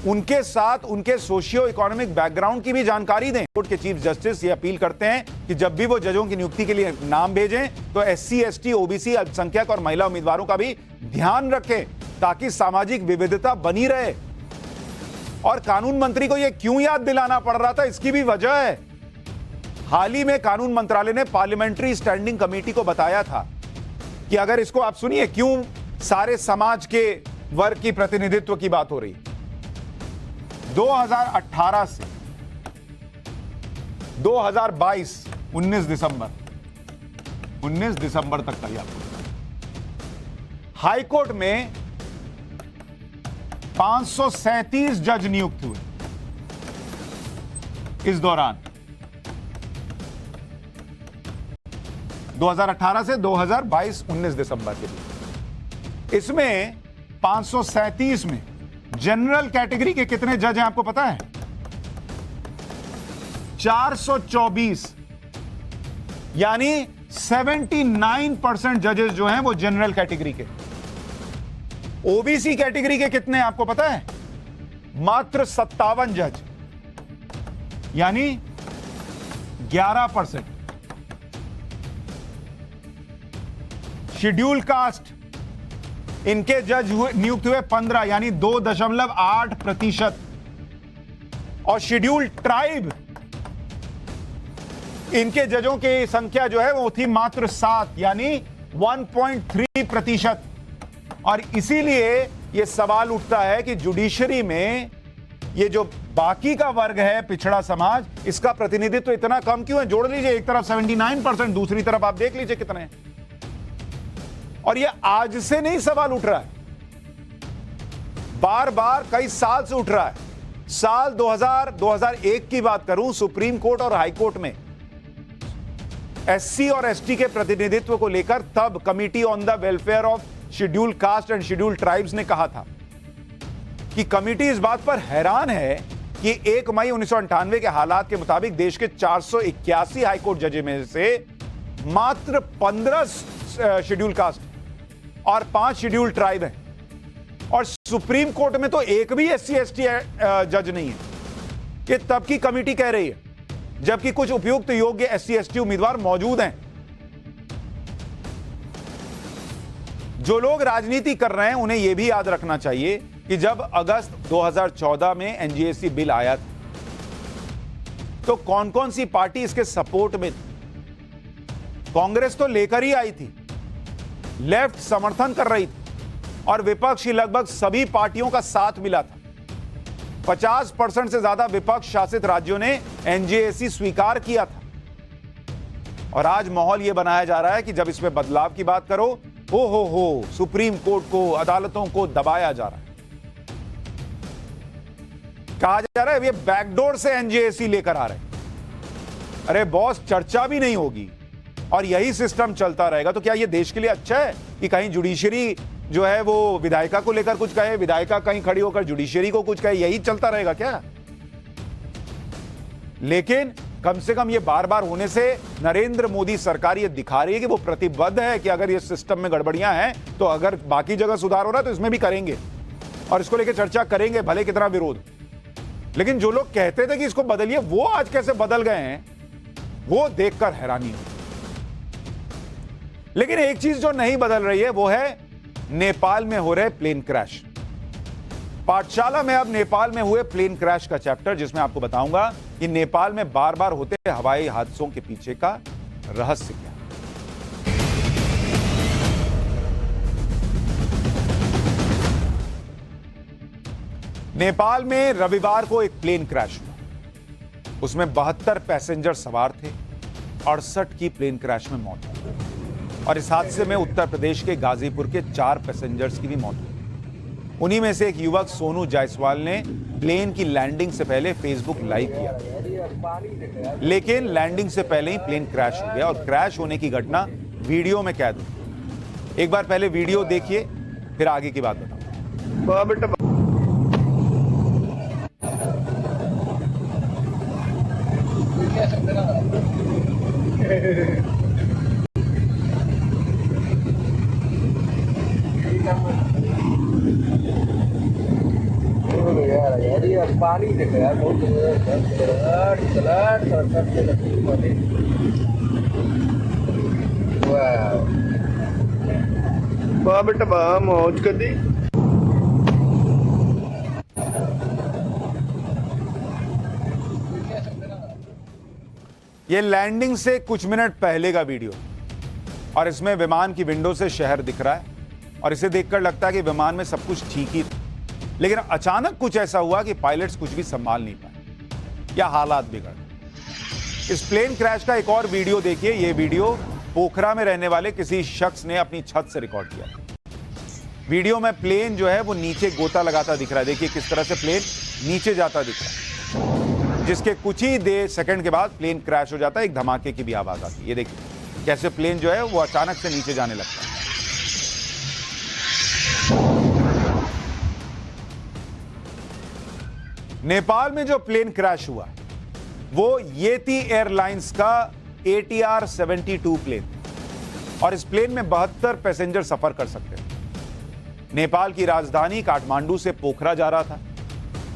[SPEAKER 1] उनके साथ उनके सोशियो इकोनॉमिक बैकग्राउंड की भी जानकारी दें। कोर्ट के चीफ जस्टिस ये अपील करते हैं कि जब भी वो जजों की नियुक्ति के लिए नाम भेजें तो एससी, एसटी, ओबीसी, अल्पसंख्यक और महिला उम्मीदवारों का भी ध्यान रखें ताकि सामाजिक विविधता बनी रहे। और कानून मंत्री को यह क्यों याद दिलाना पड़ रहा था, इसकी भी वजह है। हाल ही में कानून मंत्रालय ने पार्लियामेंट्री स्टैंडिंग कमेटी को बताया था कि अगर इसको आप सुनिए क्यों सारे समाज के वर्ग की प्रतिनिधित्व की बात हो रही। 2018 से 2022 19 दिसंबर तक का आपको हाईकोर्ट में 537 जज नियुक्त हुए। इस दौरान 2018 से 2022 19 दिसंबर के बीच इसमें 537 में जनरल कैटेगरी के कितने जज हैं आपको पता है? 424, यानी 79% जजेस जो हैं वो जनरल कैटेगरी के। ओबीसी कैटेगरी के कितने आपको पता है? मात्र 57 जज, यानी 11%। शेड्यूल कास्ट इनके जज नियुक्त हुए 15, यानी 2.8%। और शेड्यूल ट्राइब इनके जजों की संख्या जो है वो थी मात्र 7, यानी 1.3%। और इसीलिए यह सवाल उठता है कि जुडिशरी में ये जो बाकी का वर्ग है, पिछड़ा समाज, इसका प्रतिनिधित्व इतना कम क्यों है? जोड़ लीजिए, एक तरफ 79%, दूसरी तरफ आप देख लीजिए कितने हैं। और यह आज से नहीं सवाल उठ रहा है, बार बार कई साल से उठ रहा है। साल 2001 की बात करूं, सुप्रीम कोर्ट और हाई कोर्ट में एससी और एसटी के प्रतिनिधित्व को लेकर तब committee on the welfare of schedule caste and schedule tribes ने कहा था कि कमिटी इस बात पर हैरान है कि 1 मई 1998 के हालात के मुताबिक देश के 481 हाईकोर्ट जज में से मात्र 15 शेड्यूल कास्ट और 5 शेड्यूल ट्राइब हैं, और सुप्रीम कोर्ट में तो एक भी एससी एसटी जज नहीं है। ये तब की कमिटी कह रही है, जबकि कुछ उपयुक्त योग्य एससी एसटी उम्मीदवार मौजूद हैं। जो लोग राजनीति कर रहे हैं उन्हें यह भी याद रखना चाहिए कि जब अगस्त 2014 में एनजीएसी बिल आया था तो कौन कौन सी पार्टी इसके सपोर्ट में थी। कांग्रेस तो लेकर ही आई थी, लेफ्ट समर्थन कर रही थी और विपक्ष की लगभग सभी पार्टियों का साथ मिला था। 50% से ज्यादा विपक्ष शासित राज्यों ने एनजेएसी स्वीकार किया था। और आज माहौल यह बनाया जा रहा है कि जब इसमें बदलाव की बात करो, हो सुप्रीम कोर्ट को, अदालतों को दबाया जा रहा है। कहा जा रहा है ये बैकडोर से एनजेएसी लेकर आ रहे हैं। अरे बॉस, चर्चा भी नहीं होगी और यही सिस्टम चलता रहेगा तो क्या यह देश के लिए अच्छा है कि कहीं जुडिशरी जो है वो विधायिका को लेकर कुछ कहे, विधायिका कहीं खड़ी होकर जुडिशरी को कुछ कहे, यही चलता रहेगा क्या? लेकिन कम से कम ये बार बार होने से नरेंद्र मोदी सरकार ये दिखा रही है कि वो प्रतिबद्ध है कि अगर ये सिस्टम में गड़बड़ियां हैं तो अगर बाकी जगह सुधार हो रहा है तो इसमें भी करेंगे और इसको लेकर चर्चा करेंगे, भले कितना विरोध। लेकिन जो लोग कहते थे कि इसको बदलिए, वो आज कैसे बदल गए हैं, वो देखकर हैरानी हो। लेकिन एक चीज जो नहीं बदल रही है वो है नेपाल में हो रहे प्लेन क्रैश। पाठशाला में अब नेपाल में हुए प्लेन क्रैश का चैप्टर, जिसमें आपको बताऊंगा कि नेपाल में बार बार होते हवाई हादसों के पीछे का रहस्य क्या है। नेपाल में रविवार को एक प्लेन क्रैश हुआ। उसमें 72 पैसेंजर सवार थे, 68 की प्लेन क्रैश में मौत हुई और इस हादसे में उत्तर प्रदेश के गाजीपुर के 4 पैसेंजर्स की भी मौत हुई। उन्हीं में से एक युवक सोनू जायसवाल ने प्लेन की लैंडिंग से पहले फेसबुक लाइव किया, लेकिन लैंडिंग से पहले ही प्लेन क्रैश हो गया और क्रैश होने की घटना वीडियो में कैद हुई। एक बार पहले वीडियो देखिए, फिर आगे की बात बताऊं।
[SPEAKER 2] पानी देखो यार, बहुत बेटा मौज कर दी।
[SPEAKER 1] ये लैंडिंग से कुछ मिनट पहले का वीडियो और इसमें विमान की विंडो से शहर दिख रहा है और इसे देखकर लगता है कि विमान में सब कुछ ठीक ही था, लेकिन अचानक कुछ ऐसा हुआ कि पायलट्स कुछ भी संभाल नहीं पाए या हालात बिगड़ गए। इस प्लेन क्रैश का एक और वीडियो देखिए। यह वीडियो पोखरा में रहने वाले किसी शख्स ने अपनी छत से रिकॉर्ड किया। वीडियो में प्लेन जो है वो नीचे गोता लगाता दिख रहा है। देखिए किस तरह से प्लेन नीचे जाता दिख रहा है, जिसके कुछ ही सेकंड के बाद प्लेन क्रैश हो जाता है। एक धमाके की भी आवाज आती है। ये देखिए कैसे प्लेन जो है वो अचानक से नीचे जाने लगता है। नेपाल में जो प्लेन क्रैश हुआ वो येती एयरलाइंस का ATR 72 प्लेन और इस प्लेन में 72 पैसेंजर सफर कर सकते थे। नेपाल की राजधानी काठमांडू से पोखरा जा रहा था।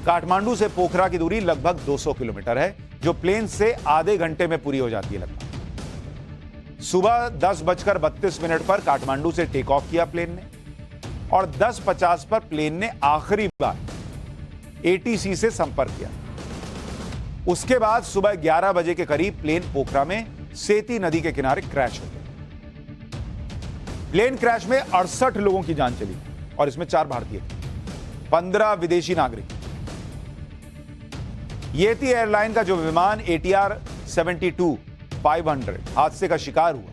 [SPEAKER 1] काठमांडू से पोखरा की दूरी लगभग 200 किलोमीटर है, जो प्लेन से आधे घंटे में पूरी हो जाती है लगभग। सुबह 10:32 पर काठमांडू से टेक ऑफ किया प्लेन ने और 10:50 पर प्लेन ने आखिरी बार ATC से संपर्क किया। उसके बाद सुबह 11 बजे के करीब प्लेन पोखरा में सेती नदी के किनारे क्रैश हो गया। प्लेन क्रैश में 68 लोगों की जान चली और इसमें 4 भारतीय थे, 15 विदेशी नागरिक। येती एयरलाइन का जो विमान ATR 72-500 हादसे का शिकार हुआ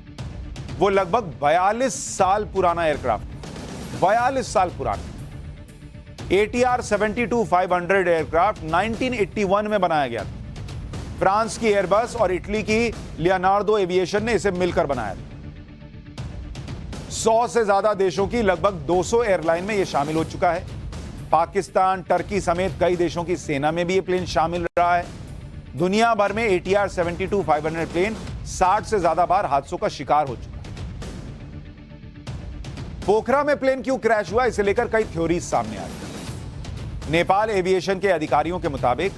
[SPEAKER 1] वो लगभग 42 साल पुराना एयरक्राफ्ट, 42 साल पुराना। ATR 72-500 एयरक्राफ्ट 1981 में बनाया गया था। फ्रांस की एयरबस और इटली की लियोनार्डो एविएशन ने इसे मिलकर बनाया था। 100 से ज्यादा देशों की लगभग 200 एयरलाइन में यह शामिल हो चुका है। पाकिस्तान, टर्की समेत कई देशों की सेना में भी यह प्लेन शामिल रहा है। दुनिया भर में ATR 72-500 प्लेन 60 से ज्यादा बार हादसों का शिकार हो चुका है। पोखरा में प्लेन क्यों क्रैश हुआ, इसे लेकर कई थ्योरीज सामने आई। नेपाल एविएशन के अधिकारियों के मुताबिक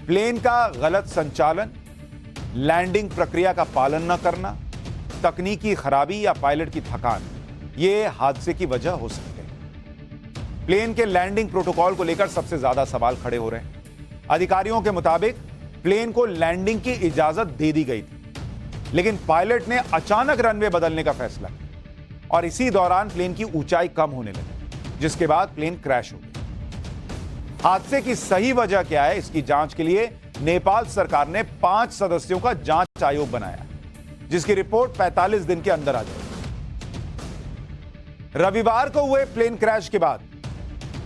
[SPEAKER 1] प्लेन का गलत संचालन, लैंडिंग प्रक्रिया का पालन न करना, तकनीकी खराबी या पायलट की थकान, ये हादसे की वजह हो सकते हैं। प्लेन के लैंडिंग प्रोटोकॉल को लेकर सबसे ज्यादा सवाल खड़े हो रहे हैं। अधिकारियों के मुताबिक प्लेन को लैंडिंग की इजाजत दे दी गई थी, लेकिन पायलट ने अचानक रनवे बदलने का फैसला किया और इसी दौरान प्लेन की ऊंचाई कम होने लगी, जिसके बाद प्लेन क्रैश हो गया। हादसे की सही वजह क्या है, इसकी जांच के लिए नेपाल सरकार ने 5 सदस्यों का जांच आयोग बनाया, जिसकी रिपोर्ट 45 दिन के अंदर आ जाएगी। रविवार को हुए प्लेन क्रैश के बाद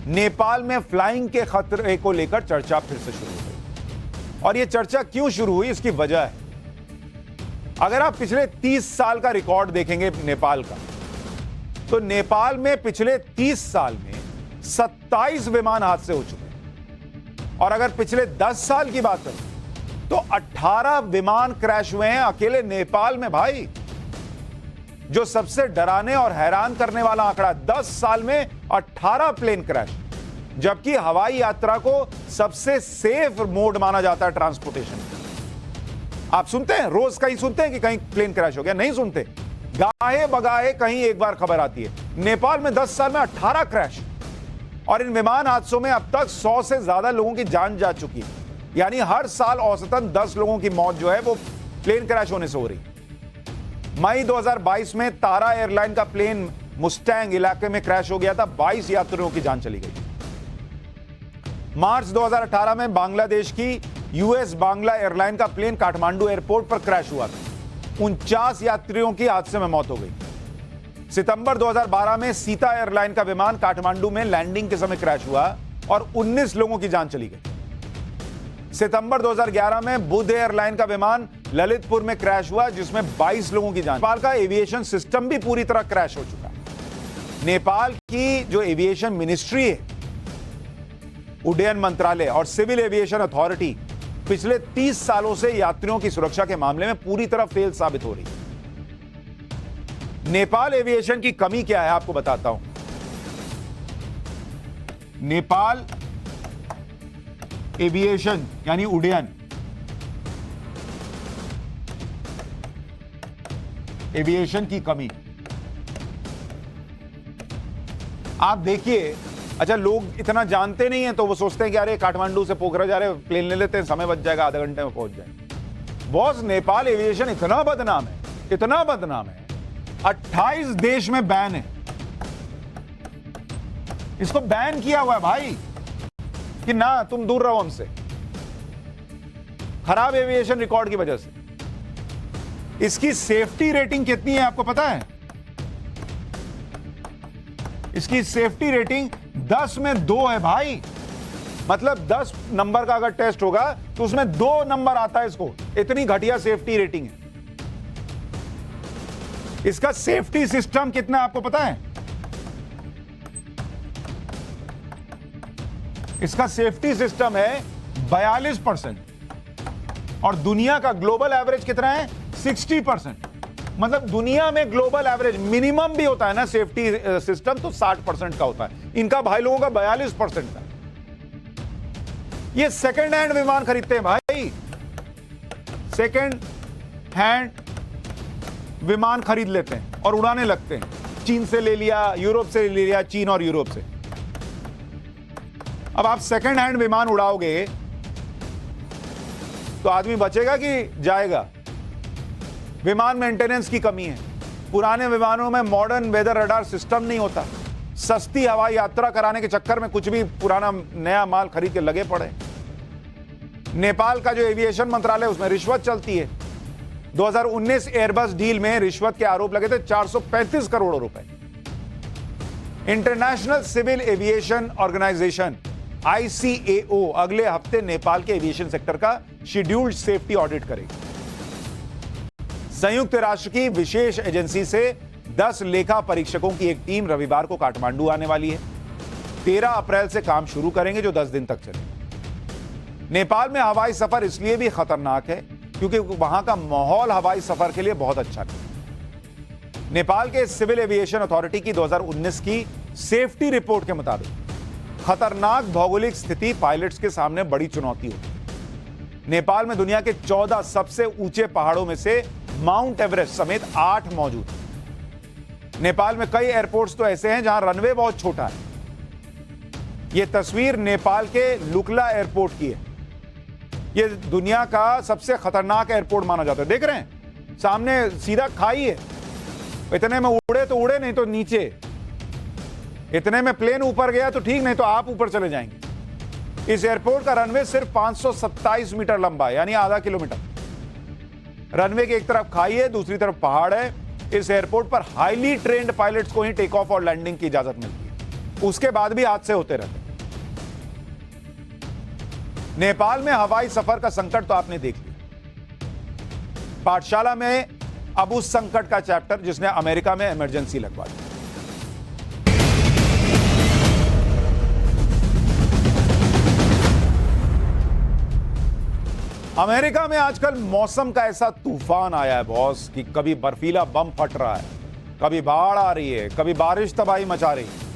[SPEAKER 1] नेपाल में फ्लाइंग के खतरे को लेकर चर्चा फिर से शुरू हो गई। और यह चर्चा क्यों शुरू हुई, इसकी वजह है, अगर आप पिछले 30 साल का रिकॉर्ड देखेंगे नेपाल का, तो नेपाल में पिछले 30 साल में 27 विमान हादसे हो चुके हैं। और अगर पिछले 10 साल की बात करें तो 18 विमान क्रैश हुए हैं अकेले नेपाल में भाई, जो सबसे डराने और हैरान करने वाला आंकड़ा, 10 साल में 18 प्लेन क्रैश, जबकि हवाई यात्रा को सबसे सेफ मोड माना जाता है ट्रांसपोर्टेशन। आप सुनते हैं, रोज कहीं सुनते हैं कि कहीं प्लेन क्रैश हो गया? नहीं सुनते। गाहे बगाहे कहीं एक बार खबर आती है। नेपाल में 10 साल में 18 क्रैश, और इन विमान हादसों में अब तक 100 से ज्यादा लोगों की जान जा चुकी है। यानी हर साल औसतन 10 लोगों की मौत जो है वो प्लेन क्रैश होने से हो रही। मई 2022 में तारा एयरलाइन का प्लेन मुस्टैंग इलाके में क्रैश हो गया था, 22 यात्रियों की जान चली गई। मार्च 2018 में बांग्लादेश की यूएस बांग्ला एयरलाइन का प्लेन काठमांडू एयरपोर्ट पर क्रैश हुआ था, 49 यात्रियों की हादसे में मौत हो गई। सितंबर 2012 में सीता एयरलाइन का विमान काठमांडू में लैंडिंग के समय क्रैश हुआ और 19 लोगों की जान चली गई। सितंबर 2011 में बुध एयरलाइन का विमान ललितपुर में क्रैश हुआ, जिसमें 22 लोगों की जान। नेपाल का एविएशन सिस्टम भी पूरी तरह क्रैश हो चुका है। नेपाल की जो एविएशन मिनिस्ट्री है, उड्डयन मंत्रालय और सिविल एविएशन अथॉरिटी पिछले 30 सालों से यात्रियों की सुरक्षा के मामले में पूरी तरह फेल साबित हो रही है। नेपाल एविएशन की कमी क्या है, आपको बताता हूं। नेपाल एविएशन यानी उड्डयन, एविएशन की कमी आप देखिए। अच्छा, लोग इतना जानते नहीं हैं तो वो सोचते हैं कि अरे काठमांडू से पोखरा जा रहे, प्लेन ले लेते हैं, समय बच जाएगा, आधे घंटे में पहुंच जाएंगे। बॉस, नेपाल एविएशन इतना बदनाम है, इतना बदनाम है, 28 देश में बैन है। इसको बैन किया हुआ है भाई कि ना तुम दूर रहो हमसे, खराब एविएशन रिकॉर्ड की वजह से। इसकी सेफ्टी रेटिंग कितनी है आपको पता है? इसकी सेफ्टी रेटिंग 10 में 2 है भाई। मतलब 10 नंबर का अगर टेस्ट होगा तो उसमें 2 नंबर आता है इसको, इतनी घटिया सेफ्टी रेटिंग है। इसका सेफ्टी सिस्टम कितना आपको पता है? इसका सेफ्टी सिस्टम है 42%, और दुनिया का ग्लोबल एवरेज कितना है? 60%। मतलब दुनिया में ग्लोबल एवरेज मिनिमम भी होता है ना सेफ्टी सिस्टम, तो 60% का होता है। इनका भाई लोगों का 42% का। ये सेकेंड हैंड विमान खरीदते हैं भाई, सेकेंड हैंड विमान खरीद लेते हैं और उड़ाने लगते हैं। चीन से ले लिया, यूरोप से ले लिया, चीन और यूरोप से। अब आप सेकेंड हैंड विमान उड़ाओगे तो आदमी बचेगा कि जाएगा? विमान मेंटेनेंस की कमी है। पुराने विमानों में मॉडर्न वेदर रडार सिस्टम नहीं होता। सस्ती हवाई यात्रा कराने के चक्कर में कुछ भी पुराना नया माल खरीद के लगे पड़े। नेपाल का जो एविएशन मंत्रालय, उसमें रिश्वत चलती है। 2019 एयरबस डील में रिश्वत के आरोप लगे थे 435 करोड़ रुपए। International Civil Aviation Organisation ICAO अगले हफ्ते नेपाल के एविएशन सेक्टर का शेड्यूल्ड सेफ्टी ऑडिट करेगी। संयुक्त राष्ट्र की विशेष एजेंसी से 10 लेखा परीक्षकों की एक टीम रविवार को काठमांडू आने वाली है। 13 अप्रैल से काम शुरू करेंगे, जो 10 दिन तक चलेगा। नेपाल में हवाई सफर इसलिए भी खतरनाक है क्योंकि वहां का माहौल हवाई सफर के लिए बहुत अच्छा नहीं। नेपाल के सिविल एविएशन अथॉरिटी की 2019 की सेफ्टी रिपोर्ट के मुताबिक खतरनाक भौगोलिक स्थिति पायलट्स के सामने बड़ी चुनौती होती है। नेपाल में दुनिया के 14 सबसे ऊंचे पहाड़ों में से माउंट एवरेस्ट समेत 8 मौजूद हैं। नेपाल में कई एयरपोर्ट्स तो ऐसे हैं जहां रनवे बहुत छोटा है। ये तस्वीर नेपाल के लुकला एयरपोर्ट की है। ये दुनिया का सबसे खतरनाक एयरपोर्ट माना जाता है। देख रहे हैं सामने सीधा खाई है। इतने में उड़े तो उड़े, नहीं तो नीचे। इतने में प्लेन ऊपर गया तो ठीक, नहीं तो आप ऊपर चले जाएंगे। इस एयरपोर्ट का रनवे सिर्फ 527 मीटर लंबा है, यानी आधा किलोमीटर। रनवे की एक तरफ खाई है, दूसरी तरफ पहाड़ है। इस एयरपोर्ट पर हाईली ट्रेन्ड पायलट्स को ही टेक ऑफ और लैंडिंग की इजाजत मिलती है, उसके बाद भी हादसे होते रहते हैं। नेपाल में हवाई सफर का संकट तो आपने देख लिया। पाठशाला में अब उस संकट का चैप्टर जिसने अमेरिका में इमरजेंसी लगवा दी। अमेरिका में आजकल मौसम का ऐसा तूफान आया है बॉस कि कभी बर्फीला बम फट रहा है, कभी बाढ़ आ रही है, कभी बारिश तबाही मचा रही है।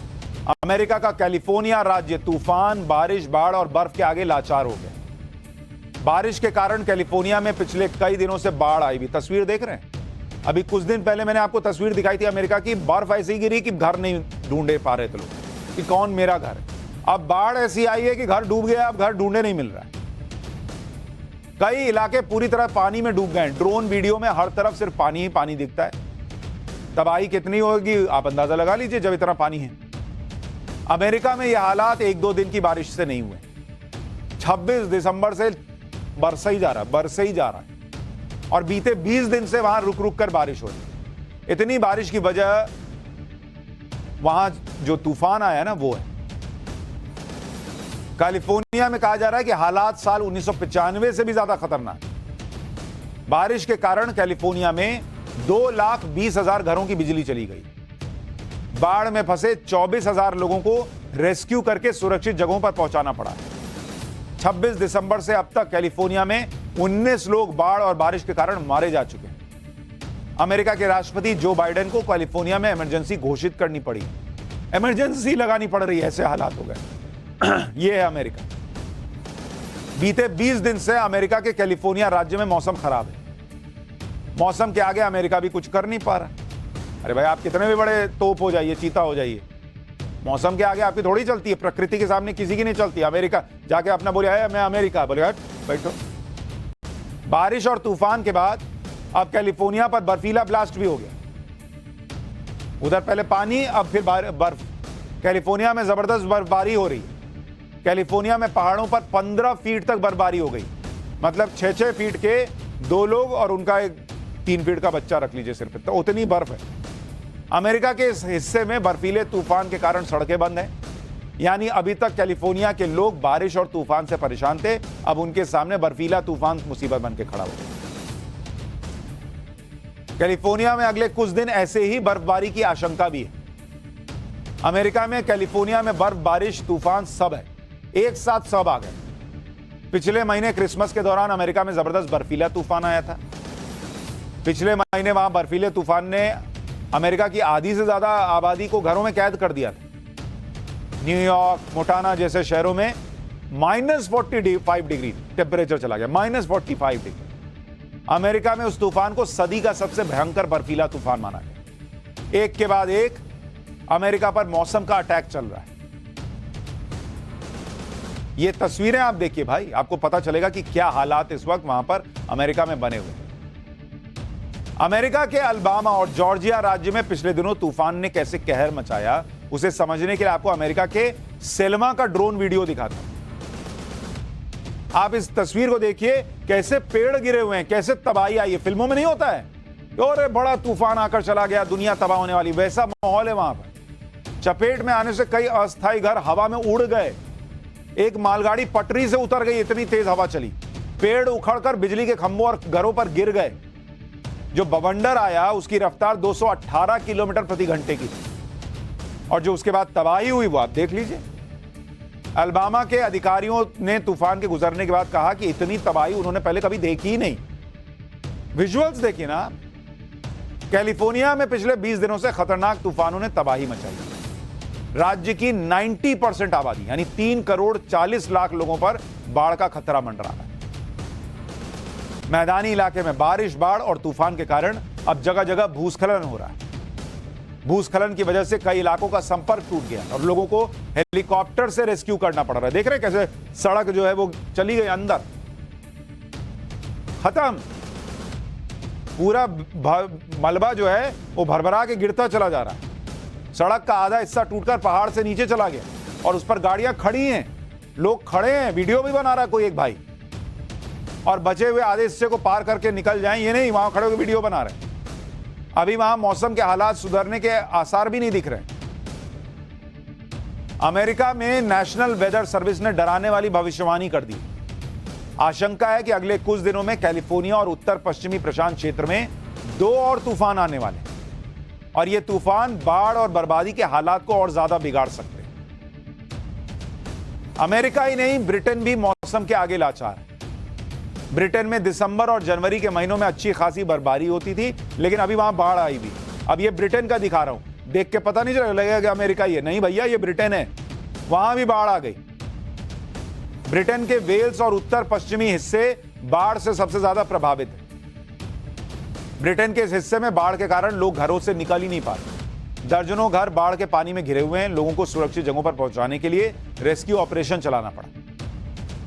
[SPEAKER 1] अमेरिका का कैलिफोर्निया राज्य तूफान, बारिश, बाढ़ और बर्फ के आगे लाचार हो गया। बारिश के कारण कैलिफोर्निया में पिछले कई दिनों से बाढ़ आई भी। तस्वीर देख रहे हैं। अभी कुछ दिन पहले मैंने आपको तस्वीर दिखाई थी अमेरिका की। बर्फ ऐसी गिरी कि घर नहीं ढूंढे पा रहे थे लोग कि कौन मेरा घर है। अब बाढ़ ऐसी आई है कि घर डूब गया, अब घर ढूंढने नहीं मिल रहा है। कई इलाके पूरी तरह पानी में डूब गए। ड्रोन वीडियो में हर तरफ सिर्फ पानी ही पानी दिखता है। तबाही कितनी होगी आप अंदाजा लगा लीजिए जब इतना पानी है। अमेरिका में यह हालात एक दो दिन की बारिश से नहीं हुए। 26 दिसंबर से बरसे ही जा रहा है और बीते 20 दिन से वहां रुक रुक कर बारिश हो रही है। इतनी बारिश की वजह वहां जो तूफान आया ना वो है। कैलिफोर्निया में कहा जा रहा है कि हालात साल 1995 से भी ज्यादा खतरनाक। बारिश के कारण कैलिफोर्निया में 2,20,000 घरों की बिजली चली गई। बाढ़ में फंसे 24,000 लोगों को रेस्क्यू करके सुरक्षित जगहों पर पहुंचाना पड़ा। 26 दिसंबर से अब तक कैलिफोर्निया में 19 लोग बाढ़ और बारिश के कारण मारे जा चुके हैं। अमेरिका के राष्ट्रपति जो बाइडेन को कैलिफोर्निया में इमरजेंसी घोषित करनी पड़ी। इमरजेंसी लगानी पड़ रही है, ऐसे हालात हो गए। यह है अमेरिका। बीते 20 दिन से अमेरिका के कैलिफोर्निया राज्य में मौसम खराब है। मौसम के आगे अमेरिका भी कुछ कर नहीं पा रहा। अरे भाई आप कितने भी बड़े तोप हो जाइए, चीता हो जाइए, मौसम के आगे आपकी थोड़ी चलती है। प्रकृति के सामने किसी की नहीं चलती। अमेरिका जाके अपना बोले है मैं अमेरिका, बोले हट बैठो। बारिश और तूफान के बाद अब कैलिफोर्निया पर बर्फीला ब्लास्ट भी हो गया। उधर पहले पानी, अब फिर बर्फ। कैलिफोर्निया में जबरदस्त बर्फबारी हो रही है। कैलिफोर्निया में पहाड़ों पर 15 फीट तक बर्फबारी हो गई। मतलब 6-6 फीट के 2 लोग और उनका एक 3 फीट का बच्चा रख लीजिए सिर पे, तो उतनी बर्फ है। अमेरिका के इस हिस्से में बर्फीले तूफान के कारण सड़कें बंद हैं। यानी अभी तक कैलिफोर्निया के लोग बारिश और तूफान से परेशान थे, अब उनके सामने बर्फीला तूफान मुसीबत बन के खड़ा हो गया। कैलिफोर्निया में अगले कुछ दिन ऐसे ही बर्फबारी की आशंका भी है। अमेरिका में कैलिफोर्निया में बर्फ, बारिश, तूफान सब है, एक साथ सब आ गए। पिछले महीने क्रिसमस के दौरान अमेरिका में जबरदस्त बर्फीला तूफान आया था। पिछले महीने वहां बर्फीले तूफान ने अमेरिका की आधी से ज्यादा आबादी को घरों में कैद कर दिया था। न्यूयॉर्क, मोटाना जैसे शहरों में -45 डिग्री टेम्परेचर चला गया, -45 डिग्री। अमेरिका में उस तूफान को सदी का सबसे भयंकर बर्फीला तूफान माना गया। एक के बाद एक अमेरिका पर मौसम का अटैक चल रहा है। ये तस्वीरें आप देखिए भाई, आपको पता चलेगा कि क्या हालात इस वक्त वहां पर अमेरिका में बने हुए हैं। अमेरिका के अल्बामा और जॉर्जिया राज्य में पिछले दिनों तूफान ने कैसे कहर मचाया, उसे समझने के लिए आपको अमेरिका के सेल्मा का ड्रोन वीडियो दिखाता हूं। आप इस तस्वीर को देखिए, कैसे पेड़ गिरे हुए हैं, कैसे तबाही आई है। फिल्मों में नहीं होता है और बड़ा तूफान आकर चला गया, दुनिया तबाह होने वाली, वैसा माहौल है वहां पर। चपेट में आने से कई अस्थायी घर हवा में उड़ गए। एक मालगाड़ी पटरी से उतर गई, इतनी तेज हवा चली। पेड़ उखड़कर बिजली के खंभों और घरों पर गिर गए। जो बवंडर आया उसकी रफ्तार 218 किलोमीटर प्रति घंटे की थी और जो उसके बाद तबाही हुई वो आप देख लीजिए। अल्बामा के अधिकारियों ने तूफान के गुजरने के बाद कहा कि इतनी तबाही उन्होंने पहले कभी देखी ही नहीं। विजुअल्स देखिए ना। कैलिफोर्निया में पिछले 20 दिनों से खतरनाक तूफानों ने तबाही मचाई। राज्य की 90% आबादी यानी 3,40,00,000 लोगों पर बाढ़ का खतरा मंडरा है। मैदानी इलाके में बारिश, बाढ़ और तूफान के कारण अब जगह जगह भूस्खलन हो रहा है। भूस्खलन की वजह से कई इलाकों का संपर्क टूट गया और लोगों को हेलीकॉप्टर से रेस्क्यू करना पड़ रहा है। देख रहे हैं कैसे सड़क जो है वो चली गई अंदर, खत्म। पूरा मलबा जो है वो भरभरा के गिरता चला जा रहा है। सड़क का आधा हिस्सा टूटकर पहाड़ से नीचे चला गया और उस पर गाड़ियां खड़ी हैं, लोग खड़े हैं, वीडियो भी बना रहा है कोई एक भाई, और बचे हुए आधे हिस्से को पार करके निकल जाएं, ये नहीं वहां खड़े होकर वीडियो बना रहे हैं। अभी वहां मौसम के हालात सुधरने के आसार भी नहीं दिख रहे। अमेरिका में नेशनल वेदर सर्विस ने डराने वाली भविष्यवाणी कर दी। आशंका है कि अगले कुछ दिनों में कैलिफोर्निया और उत्तर पश्चिमी प्रशांत क्षेत्र में 2 और तूफान आने वाले हैं और ये तूफान बाढ़ और बर्बादी के हालात को और ज्यादा बिगाड़ सकते हैं। अमेरिका ही नहीं, ब्रिटेन भी मौसम के आगे लाचार है। ब्रिटेन में दिसंबर और जनवरी के महीनों में अच्छी खासी बर्फबारी होती थी, लेकिन अभी वहां बाढ़ आई भी। अब ये ब्रिटेन का दिखा रहा हूं, देख के पता नहीं लगेगा कि अमेरिका ही है। नहीं भैया, ये ब्रिटेन है, वहां भी बाढ़ आ गई। ब्रिटेन के वेल्स और उत्तर पश्चिमी हिस्से बाढ़ से सबसे ज्यादा प्रभावित है। ब्रिटेन के इस हिस्से में बाढ़ के कारण लोग घरों से निकल ही नहीं पा रहे। दर्जनों घर बाढ़ के पानी में घिरे हुए हैं। लोगों को सुरक्षित जगहों पर पहुंचाने के लिए रेस्क्यू ऑपरेशन चलाना पड़ा।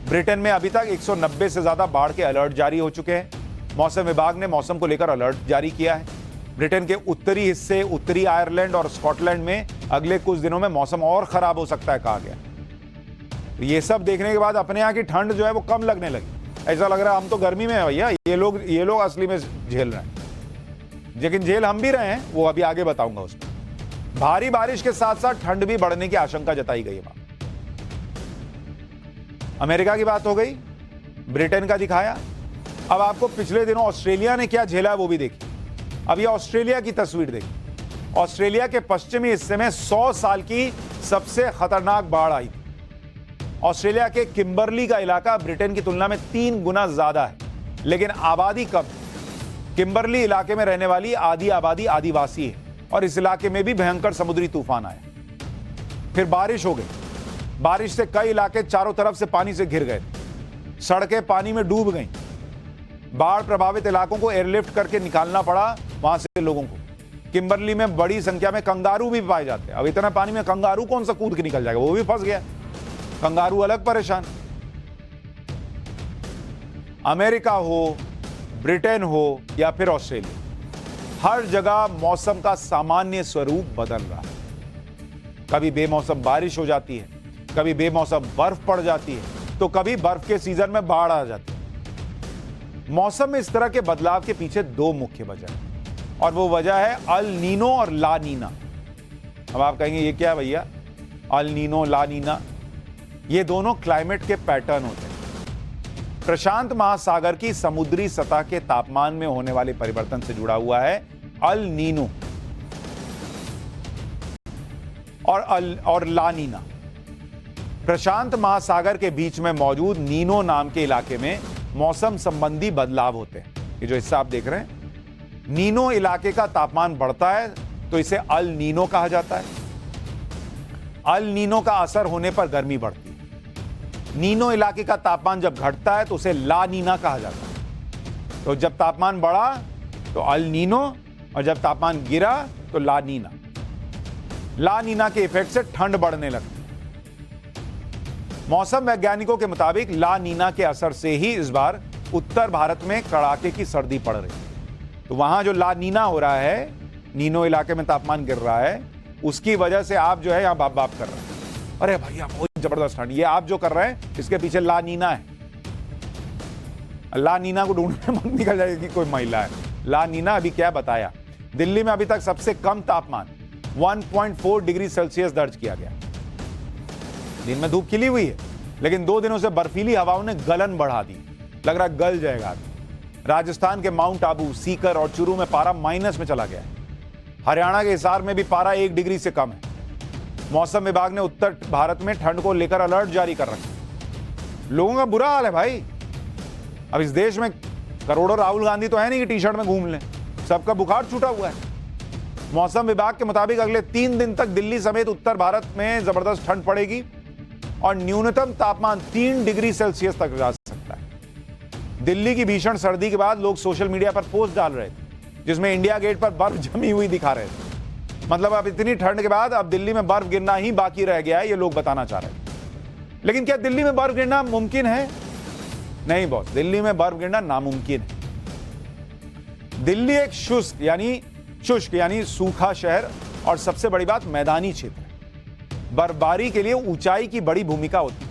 [SPEAKER 1] ब्रिटेन में अभी तक 190 से ज्यादा बाढ़ के अलर्ट जारी हो चुके हैं। मौसम विभाग ने मौसम को लेकर अलर्ट जारी किया है। ब्रिटेन के उत्तरी हिस्से, उत्तरी आयरलैंड और स्कॉटलैंड में अगले कुछ दिनों में मौसम और खराब हो सकता है, कहा गया। ये सब देखने के बाद अपने यहाँ की ठंड जो है वो कम लगने लगी। ऐसा लग रहा है हम तो गर्मी में है भैया, ये लोग असली में झेल रहे हैं। लेकिन झेल हम भी रहे हैं, वो अभी आगे बताऊंगा उसमें। भारी बारिश के साथ साथ ठंड भी बढ़ने की आशंका जताई गई है। अमेरिका की बात हो गई, ब्रिटेन का दिखाया। अब आपको पिछले दिनों ऑस्ट्रेलिया ने क्या झेला वो भी देखिए। अब ये ऑस्ट्रेलिया की तस्वीर देखिए। ऑस्ट्रेलिया के पश्चिमी हिस्से में 100 साल की सबसे खतरनाक बाढ़ आई थी। ऑस्ट्रेलिया के किम्बरली का इलाका ब्रिटेन की तुलना में 3 गुना ज्यादा है, लेकिन आबादी कम। किम्बरली इलाके में रहने वाली आधी आबादी आदिवासी है और इस इलाके में भी भयंकर समुद्री तूफान आया। फिर बारिश हो गई। बारिश से कई इलाके चारों तरफ से पानी से घिर गए, सड़कें पानी में डूब गईं। बाढ़ प्रभावित इलाकों को एयरलिफ्ट करके निकालना पड़ा वहां से लोगों को। किम्बरली में बड़ी संख्या में कंगारू भी पाए जाते हैं। अब इतना पानी में कंगारू कौन सा कूद के निकल जाएगा, वो भी फंस गया। कंगारू अलग परेशान। अमेरिका हो, ब्रिटेन हो या फिर ऑस्ट्रेलिया, हर जगह मौसम का सामान्य स्वरूप बदल रहा है। कभी बेमौसम बारिश हो जाती है, कभी बेमौसम बर्फ पड़ जाती है, तो कभी बर्फ के सीजन में बाढ़ आ जाती है। मौसम में इस तरह के बदलाव के पीछे 2 मुख्य वजह है और वो वजह है अल नीनो और ला नीना। अब आप कहेंगे ये क्या भैया, अल नीनो ला नीना? ये दोनों क्लाइमेट के पैटर्न होते हैं। प्रशांत महासागर की समुद्री सतह के तापमान में होने वाले परिवर्तन से जुड़ा हुआ है अल नीनो और ला नीना। प्रशांत महासागर के बीच में मौजूद नीनो नाम के इलाके में मौसम संबंधी बदलाव होते हैं। ये जो हिस्सा आप देख रहे हैं, नीनो इलाके का तापमान बढ़ता है तो इसे अल नीनो कहा जाता है। अल नीनो का असर होने पर गर्मी बढ़ती है। नीनो इलाके का तापमान जब घटता है तो उसे ला नीना कहा जाता है। तो जब तापमान बढ़ा तो अल नीनो और जब तापमान गिरा तो ला नीना। ला नीना के इफेक्ट से ठंड बढ़ने लगती। मौसम वैज्ञानिकों के मुताबिक ला नीना के असर से ही इस बार उत्तर भारत में कड़ाके की सर्दी पड़ रही है। तो वहां जो ला नीना हो रहा है, नीनो इलाके में तापमान गिर रहा है, उसकी वजह से आप जो है यहां बाप बाप कर रहे हैं। अरे भैया बहुत जबरदस्त ठंड, ये आप जो कर रहे हैं इसके पीछे ला नीना है। ला नीना को ढूंढने में निकल जाएगी कोई महिला है। ला नीना अभी क्या बताया। दिल्ली में अभी तक सबसे कम तापमान 1.4 डिग्री सेल्सियस दर्ज किया गया। दिन में धूप खिली हुई है, लेकिन 2 दिनों से बर्फीली हवाओं ने गलन बढ़ा दी। लग रहा गल जाएगा। राजस्थान के माउंट आबू, सीकर और चूरू में पारा माइनस में चला गया है। हरियाणा के हिसार में भी पारा 1 डिग्री से कम है। मौसम विभाग ने उत्तर भारत में ठंड को लेकर अलर्ट जारी कर रखा। लोगों का बुरा हाल है भाई। अब इस देश में करोड़ों राहुल गांधी तो है नहीं कि टी शर्ट में घूम लें, सबका बुखार छूटा हुआ है। मौसम विभाग के मुताबिक अगले 3 दिन तक दिल्ली समेत उत्तर भारत में जबरदस्त ठंड पड़ेगी और न्यूनतम तापमान 3 डिग्री सेल्सियस तक जा सकता है। दिल्ली की भीषण सर्दी के बाद लोग सोशल मीडिया पर पोस्ट डाल रहे थे जिसमें इंडिया गेट पर बर्फ जमी हुई दिखा रहे थे। मतलब अब इतनी ठंड के बाद अब दिल्ली में बर्फ गिरना ही बाकी रह गया है, ये लोग बताना चाह रहे हैं। लेकिन क्या दिल्ली में बर्फ गिरना मुमकिन है? नहीं बॉस, दिल्ली में बर्फ गिरना नामुमकिन है। दिल्ली एक शुष्क यानी सूखा शहर और सबसे बड़ी बात मैदानी क्षेत्र है। बर्फबारी के लिए ऊंचाई की बड़ी भूमिका होती है।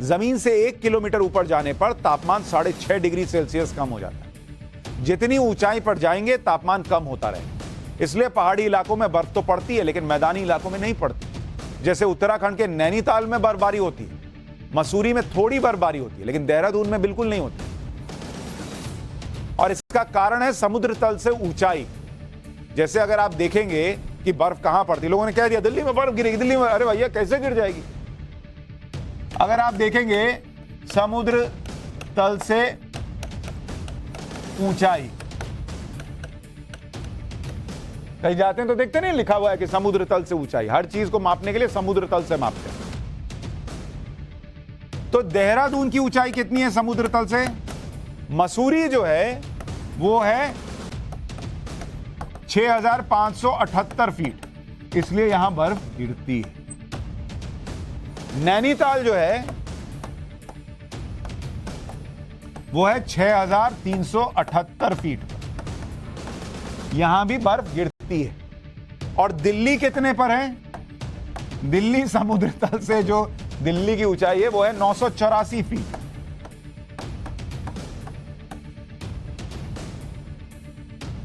[SPEAKER 1] जमीन से 1 किलोमीटर ऊपर जाने पर तापमान 6.5 डिग्री सेल्सियस कम हो जाता है। जितनी ऊंचाई पर जाएंगे तापमान कम होता रहेगा। इसलिए पहाड़ी इलाकों में बर्फ तो पड़ती है, लेकिन मैदानी इलाकों में नहीं पड़ती। जैसे उत्तराखंड के नैनीताल में बर्फबारी होती है, मसूरी में थोड़ी बर्फबारी होती है, लेकिन देहरादून में बिल्कुल नहीं होती। और इसका कारण है समुद्र तल से ऊंचाई। जैसे अगर आप देखेंगे कि बर्फ कहां पड़ती है, लोगों ने कह दिया दिल्ली में बर्फ गिरेगी, दिल्ली में, अरे भैया कैसे गिर जाएगी? अगर आप देखेंगे समुद्र तल से ऊंचाई, कहीं जाते हैं तो देखते नहीं लिखा हुआ है कि समुद्र तल से ऊंचाई। हर चीज को मापने के लिए समुद्र तल से मापते हैं। तो देहरादून की ऊंचाई कितनी है समुद्र तल से? मसूरी जो है वो है 6,578 फीट, इसलिए यहां बर्फ गिरती है। नैनीताल जो है वो है 6,378 फीट पर, यहां भी बर्फ गिरती है। और दिल्ली कितने पर है? दिल्ली समुद्र तल से जो दिल्ली की ऊंचाई है वो है 984 फीट।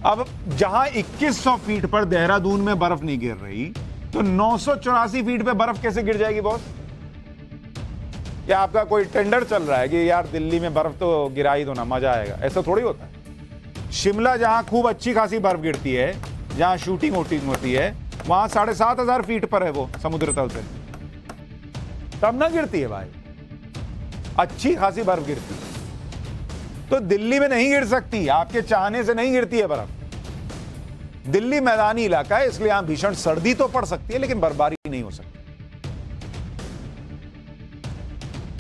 [SPEAKER 1] अब जहां 2100 फीट पर देहरादून में बर्फ नहीं गिर रही, तो 984 फीट पे बर्फ कैसे गिर जाएगी बॉस? क्या आपका कोई टेंडर चल रहा है कि यार दिल्ली में बर्फ तो गिरा ही दो ना, मजा आएगा? ऐसा थोड़ी होता है। शिमला जहां खूब अच्छी खासी बर्फ गिरती है, जहां शूटिंग वूटिंग होती है, वहां 7,500 फीट पर है वो समुद्र तल से, तब ना गिरती है भाई, अच्छी खासी बर्फ गिरती है। तो दिल्ली में नहीं गिर सकती, आपके चाहने से नहीं गिरती है बर्फ। दिल्ली मैदानी इलाका है, इसलिए यहां भीषण सर्दी तो पड़ सकती है, लेकिन बर्फबारी नहीं हो सकती।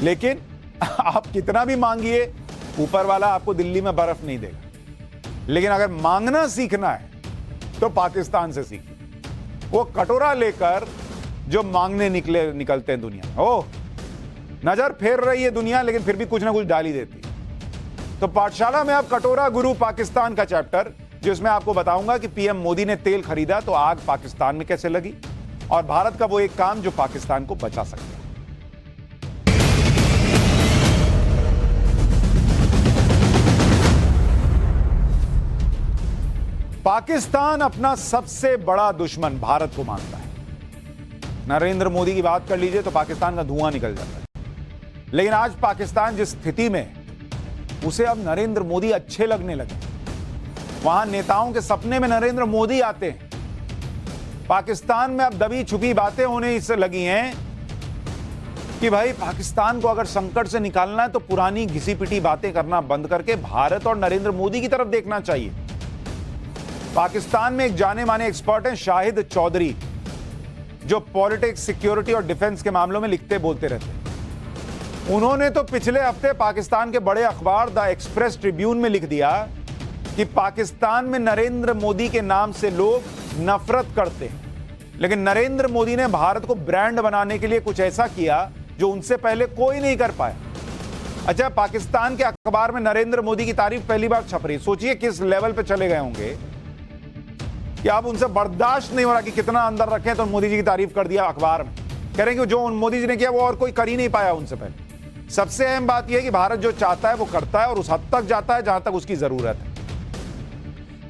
[SPEAKER 1] लेकिन आप कितना भी मांगिए, ऊपर वाला आपको दिल्ली में बर्फ नहीं देगा। लेकिन अगर मांगना सीखना है तो पाकिस्तान से सीखिए। वो कटोरा लेकर जो मांगने निकलते हैं दुनिया में, ओह नजर फेर रही है दुनिया, लेकिन फिर भी कुछ ना कुछ डाल ही देती है। तो पाठशाला में अब कटोरा गुरु पाकिस्तान का चैप्टर, जिसमें आपको बताऊंगा कि पीएम मोदी ने तेल खरीदा तो आग पाकिस्तान में कैसे लगी, और भारत का वो एक काम जो पाकिस्तान को बचा सकता है। पाकिस्तान अपना सबसे बड़ा दुश्मन भारत को मानता है। नरेंद्र मोदी की बात कर लीजिए तो पाकिस्तान का धुआं निकल जाता है। लेकिन आज पाकिस्तान जिस स्थिति में है, उसे अब नरेंद्र मोदी अच्छे लगने लगे। वहां नेताओं के सपने में नरेंद्र मोदी आते हैं। पाकिस्तान में अब दबी छुपी बातें होने इससे लगी हैं कि भाई पाकिस्तान को अगर संकट से निकालना है तो पुरानी घिसी पिटी बातें करना बंद करके भारत और नरेंद्र मोदी की तरफ देखना चाहिए। पाकिस्तान में एक जाने माने एक्सपर्ट हैं शाहिद चौधरी, जो पॉलिटिक्स, सिक्योरिटी और डिफेंस के मामलों में लिखते बोलते रहते हैं। उन्होंने तो पिछले हफ्ते पाकिस्तान के बड़े अखबार द एक्सप्रेस ट्रिब्यून में लिख दिया कि पाकिस्तान में नरेंद्र मोदी के नाम से लोग नफरत करते हैं, लेकिन नरेंद्र मोदी ने भारत को ब्रांड बनाने के लिए कुछ ऐसा किया जो उनसे पहले कोई नहीं कर पाया। अच्छा, पाकिस्तान के अखबार में नरेंद्र मोदी की तारीफ पहली बार छप रही। सोचिए किस लेवल पे चले गए होंगे कि अब उनसे बर्दाश्त नहीं हो रहा कि कितना अंदर रखें, तो मोदी जी की तारीफ कर दिया अखबार में। कह रहे हैं कि जो मोदी जी ने किया वो और कोई कर ही नहीं पाया उनसे पहले। सबसे अहम बात यह है कि भारत जो चाहता है वो करता है, और उस हद तक जाता है जहां तक उसकी जरूरत है।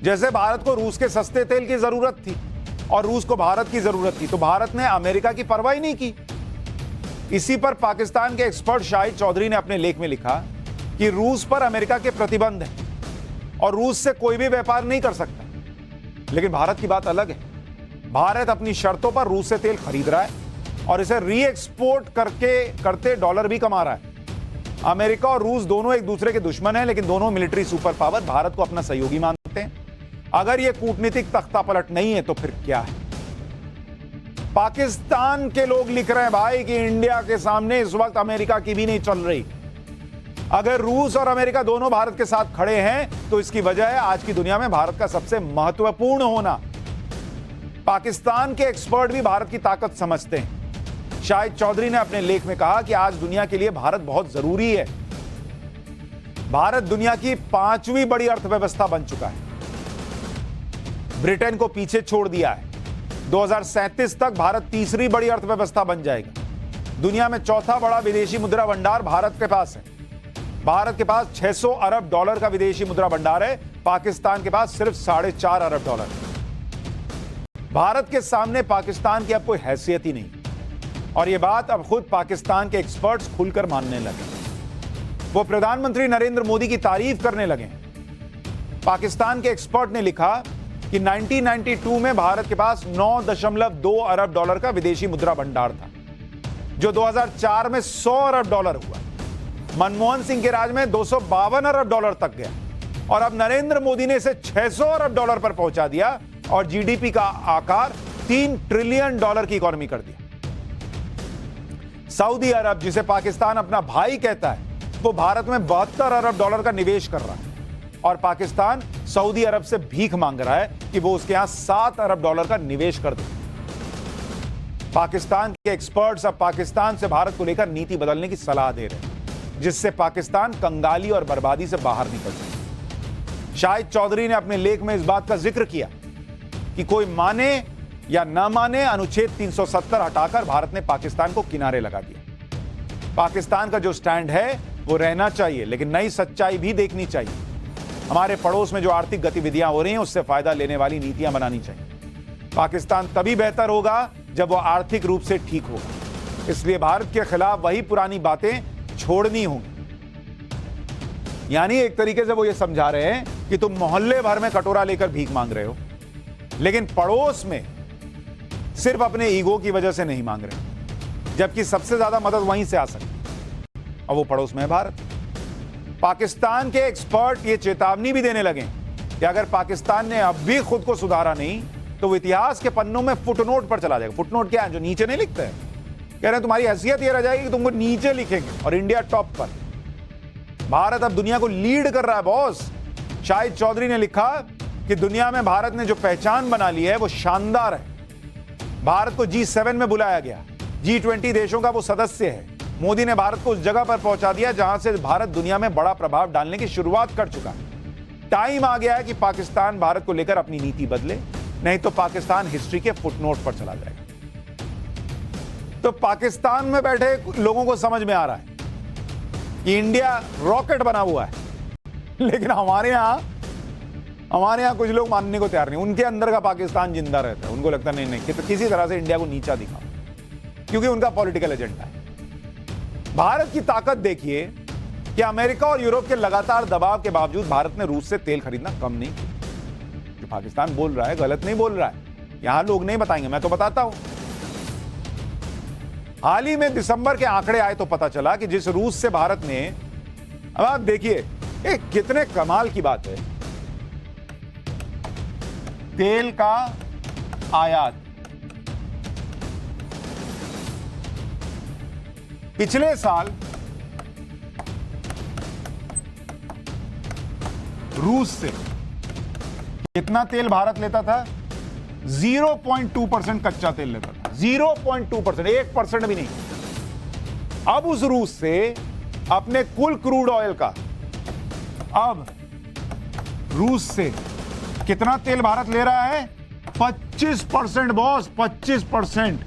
[SPEAKER 1] जैसे भारत को रूस के सस्ते तेल की जरूरत थी और रूस को भारत की जरूरत थी, तो भारत ने अमेरिका की परवाह ही नहीं की। इसी पर पाकिस्तान के एक्सपर्ट शाहिद चौधरी ने अपने लेख में लिखा कि रूस पर अमेरिका के प्रतिबंध है और रूस से कोई भी व्यापार नहीं कर सकता। लेकिन भारत की बात अलग है। भारत अपनी शर्तों पर रूस से तेल खरीद रहा है और इसे री एक्सपोर्ट करते डॉलर भी कमा रहा है। अमेरिका और रूस दोनों एक दूसरे के दुश्मन हैं, लेकिन दोनों मिलिट्री सुपर पावर भारत को अपना सहयोगी मानते हैं। अगर यह कूटनीतिक तख्तापलट नहीं है तो फिर क्या है? पाकिस्तान के लोग लिख रहे हैं भाई कि इंडिया के सामने इस वक्त अमेरिका की भी नहीं चल रही। अगर रूस और अमेरिका दोनों भारत के साथ खड़े हैं तो इसकी वजह है आज की दुनिया में भारत का सबसे महत्वपूर्ण होना। पाकिस्तान के एक्सपर्ट भी भारत की ताकत समझते हैं। शाहिद चौधरी ने अपने लेख में कहा कि आज दुनिया के लिए भारत बहुत जरूरी है। भारत दुनिया की 5वीं बड़ी अर्थव्यवस्था बन चुका है, ब्रिटेन को पीछे छोड़ दिया है। 2037 तक भारत 3री बड़ी अर्थव्यवस्था बन जाएगा। दुनिया में 4था बड़ा विदेशी मुद्रा भंडार भारत के पास है। भारत के पास $600 अरब का विदेशी मुद्रा भंडार है, पाकिस्तान के पास सिर्फ $4.5 अरब। भारत के सामने पाकिस्तान की अब कोई हैसियत ही नहीं, और यह बात अब खुद पाकिस्तान के एक्सपर्ट्स खुलकर मानने लगे। वो प्रधानमंत्री नरेंद्र मोदी की तारीफ करने लगे। पाकिस्तान के एक्सपर्ट ने लिखा कि 1992 में भारत के पास $9.2 अरब का विदेशी मुद्रा भंडार था, जो 2004 में $100 अरब हुआ। मनमोहन सिंह के राज में $252 अरब तक गया, और अब नरेंद्र मोदी ने इसे $600 अरब पर पहुंचा दिया और जीडीपी का आकार $3 ट्रिलियन की इकोनॉमी कर दिया। सऊदी अरब, जिसे पाकिस्तान अपना भाई कहता है, वो भारत में $72 अरब का निवेश कर रहा है, और पाकिस्तान सऊदी अरब से भीख मांग रहा है कि वो उसके यहां $7 अरब का निवेश कर दे। पाकिस्तान के एक्सपर्ट्स अब पाकिस्तान से भारत को लेकर नीति बदलने की सलाह दे रहे हैं, जिससे पाकिस्तान कंगाली और बर्बादी से बाहर निकल सके। शाहिद चौधरी ने अपने लेख में इस बात का जिक्र किया कि कोई माने या ना माने, अनुच्छेद 370 हटाकर भारत ने पाकिस्तान को किनारे लगा दिया। पाकिस्तान का जो स्टैंड है वो रहना चाहिए, लेकिन नई सच्चाई भी देखनी चाहिए। हमारे पड़ोस में जो आर्थिक गतिविधियां हो रही हैं, उससे फायदा लेने वाली नीतियां बनानी चाहिए। पाकिस्तान तभी बेहतर होगा जब वो आर्थिक रूप से ठीक होगा। इसलिए भारत के खिलाफ वही पुरानी बातें छोड़नी होंगी। यानी एक तरीके से वो ये समझा रहे हैं कि तुम मोहल्ले भर में कटोरा लेकर भीख मांग रहे हो, लेकिन पड़ोस में सिर्फ अपने ईगो की वजह से नहीं मांग रहे, जबकि सबसे ज्यादा मदद वहीं से आ सकती है, और वो पड़ोस में है भारत। पाकिस्तान के एक्सपर्ट ये चेतावनी भी देने लगे कि अगर पाकिस्तान ने अब भी खुद को सुधारा नहीं, तो वो इतिहास के पन्नों में फुटनोट पर चला जाएगा। फुटनोट क्या है? जो नीचे नहीं लिखते हैं। कह रहे हैं तुम्हारी हैसियत ये रह जाएगी कि तुमको नीचे लिखेंगे, और इंडिया टॉप पर। भारत अब दुनिया को लीड कर रहा है बॉस। शाहिद चौधरी ने लिखा कि दुनिया में भारत ने जो पहचान बना ली है वो शानदार है। भारत को G7 में बुलाया गया, G20 देशों का वो सदस्य है। मोदी ने भारत को उस जगह पर पहुंचा दिया जहां से भारत दुनिया में बड़ा प्रभाव डालने की शुरुआत कर चुका है। टाइम आ गया है कि पाकिस्तान भारत को लेकर अपनी नीति बदले, नहीं तो पाकिस्तान हिस्ट्री के फुटनोट पर चला जाएगा। तो पाकिस्तान में बैठे लोगों को समझ में आ रहा है कि इंडिया रॉकेट बना हुआ है, लेकिन हमारे यहां कुछ लोग मानने को तैयार नहीं। उनके अंदर का पाकिस्तान जिंदा रहता है। उनको लगता नहीं कि तो किसी तरह से इंडिया को नीचा दिखाओ, क्योंकि उनका पॉलिटिकल एजेंडा है। भारत की ताकत देखिए कि अमेरिका और यूरोप के लगातार दबाव के बावजूद भारत ने रूस से तेल खरीदना कम नहीं किया। जो पाकिस्तान बोल रहा है गलत नहीं बोल रहा है, यहां लोग नहीं बताएंगे, मैं तो बताता हूं। हाल ही में दिसंबर के आंकड़े आए तो पता चला कि जिस रूस से भारत ने, अब आप देखिए कितने कमाल की बात है, तेल का आयात पिछले साल रूस से कितना तेल भारत लेता था? 0.2% कच्चा तेल लेता था। 0.2%, 1% भी नहीं। अब उस रूस से अपने कुल क्रूड ऑयल का, अब रूस से कितना तेल भारत ले रहा है? 25% बॉस, 25%।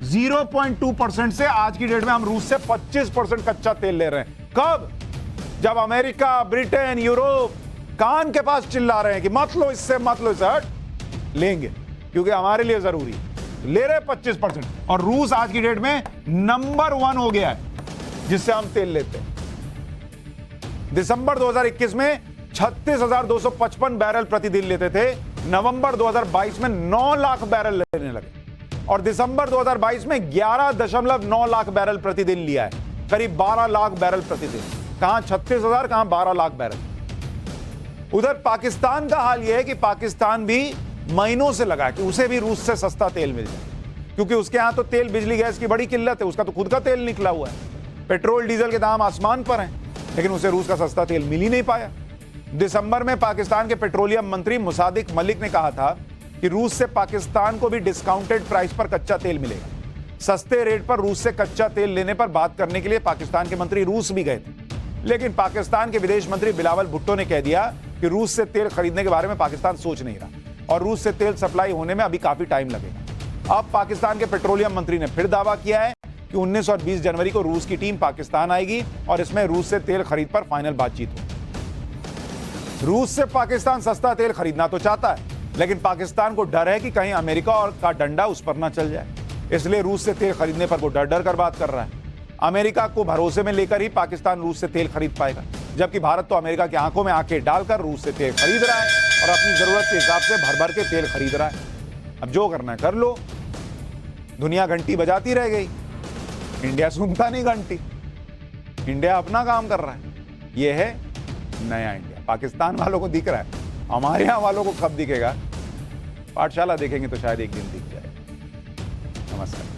[SPEAKER 1] 0.2% से आज की डेट में हम रूस से 25% कच्चा तेल ले रहे हैं। कब? जब अमेरिका, ब्रिटेन, यूरोप कान के पास चिल्ला रहे हैं कि मत लो इससे, मत लो इससे, हट लेंगे क्योंकि हमारे लिए जरूरी है। ले रहे 25%, और रूस आज की डेट में नंबर 1 हो गया है जिससे हम तेल लेते हैं। दिसंबर 2021 में 36,255 बैरल प्रतिदिन लेते थे। नवंबर 2022 में 9 लाख बैरल लेने लगे, और दिसंबर 2022 में 11.9 लाख बैरल प्रतिदिन लिया है। करीब 12 लाख बैरल प्रतिदिन। कहां 36,000, कहां 12 लाख बैरल। उधर पाकिस्तान का हाल यह है कि पाकिस्तान भी महीनों से लगा कि उसे भी रूस से सस्ता तेल मिल जाए, क्योंकि उसके यहां तो तेल, बिजली, गैस की बड़ी किल्लत है। उसका तो खुद का तेल निकला हुआ है। पेट्रोल डीजल के दाम आसमान पर हैं, लेकिन उसे रूस का सस्ता तेल मिल ही नहीं पाया। दिसंबर में पाकिस्तान के पेट्रोलियम मंत्री मुसादिक मलिक ने कहा था कि रूस से पाकिस्तान को भी डिस्काउंटेड प्राइस पर कच्चा तेल मिलेगा। सस्ते रेट पर रूस से कच्चा तेल लेने पर बात करने के लिए पाकिस्तान के मंत्री रूस भी गए थे, लेकिन पाकिस्तान के विदेश मंत्री बिलावल भुट्टो ने कह दिया कि रूस से तेल खरीदने के बारे में पाकिस्तान सोच नहीं रहा और रूस से तेल सप्लाई होने में अभी काफी टाइम लगेगा। अब पाकिस्तान के पेट्रोलियम मंत्री ने फिर दावा किया है कि 19 और 20 जनवरी को रूस की टीम पाकिस्तान आएगी और इसमें रूस से तेल खरीद पर फाइनल बातचीत होगी। रूस से पाकिस्तान सस्ता तेल खरीदना तो चाहता है, लेकिन पाकिस्तान को डर है कि कहीं अमेरिका और का डंडा उस पर ना चल जाए, इसलिए रूस से तेल खरीदने पर वो डर डर कर बात कर रहा है। अमेरिका को भरोसे में लेकर ही पाकिस्तान रूस से तेल खरीद पाएगा, जबकि भारत तो अमेरिका की आंखों में आंखें डालकर रूस से तेल खरीद रहा है और अपनी जरूरत के हिसाब से भर भर के तेल खरीद रहा है। अब जो करना है कर लो, दुनिया घंटी बजाती रह गई, इंडिया सुनता नहीं घंटी। इंडिया अपना काम कर रहा है। यह है नया इंडिया। पाकिस्तान वालों को दिख रहा है, हमारे यहां वालों को कब दिखेगा? पाठशाला देखेंगे तो शायद एक दिन दिख जाए। नमस्कार।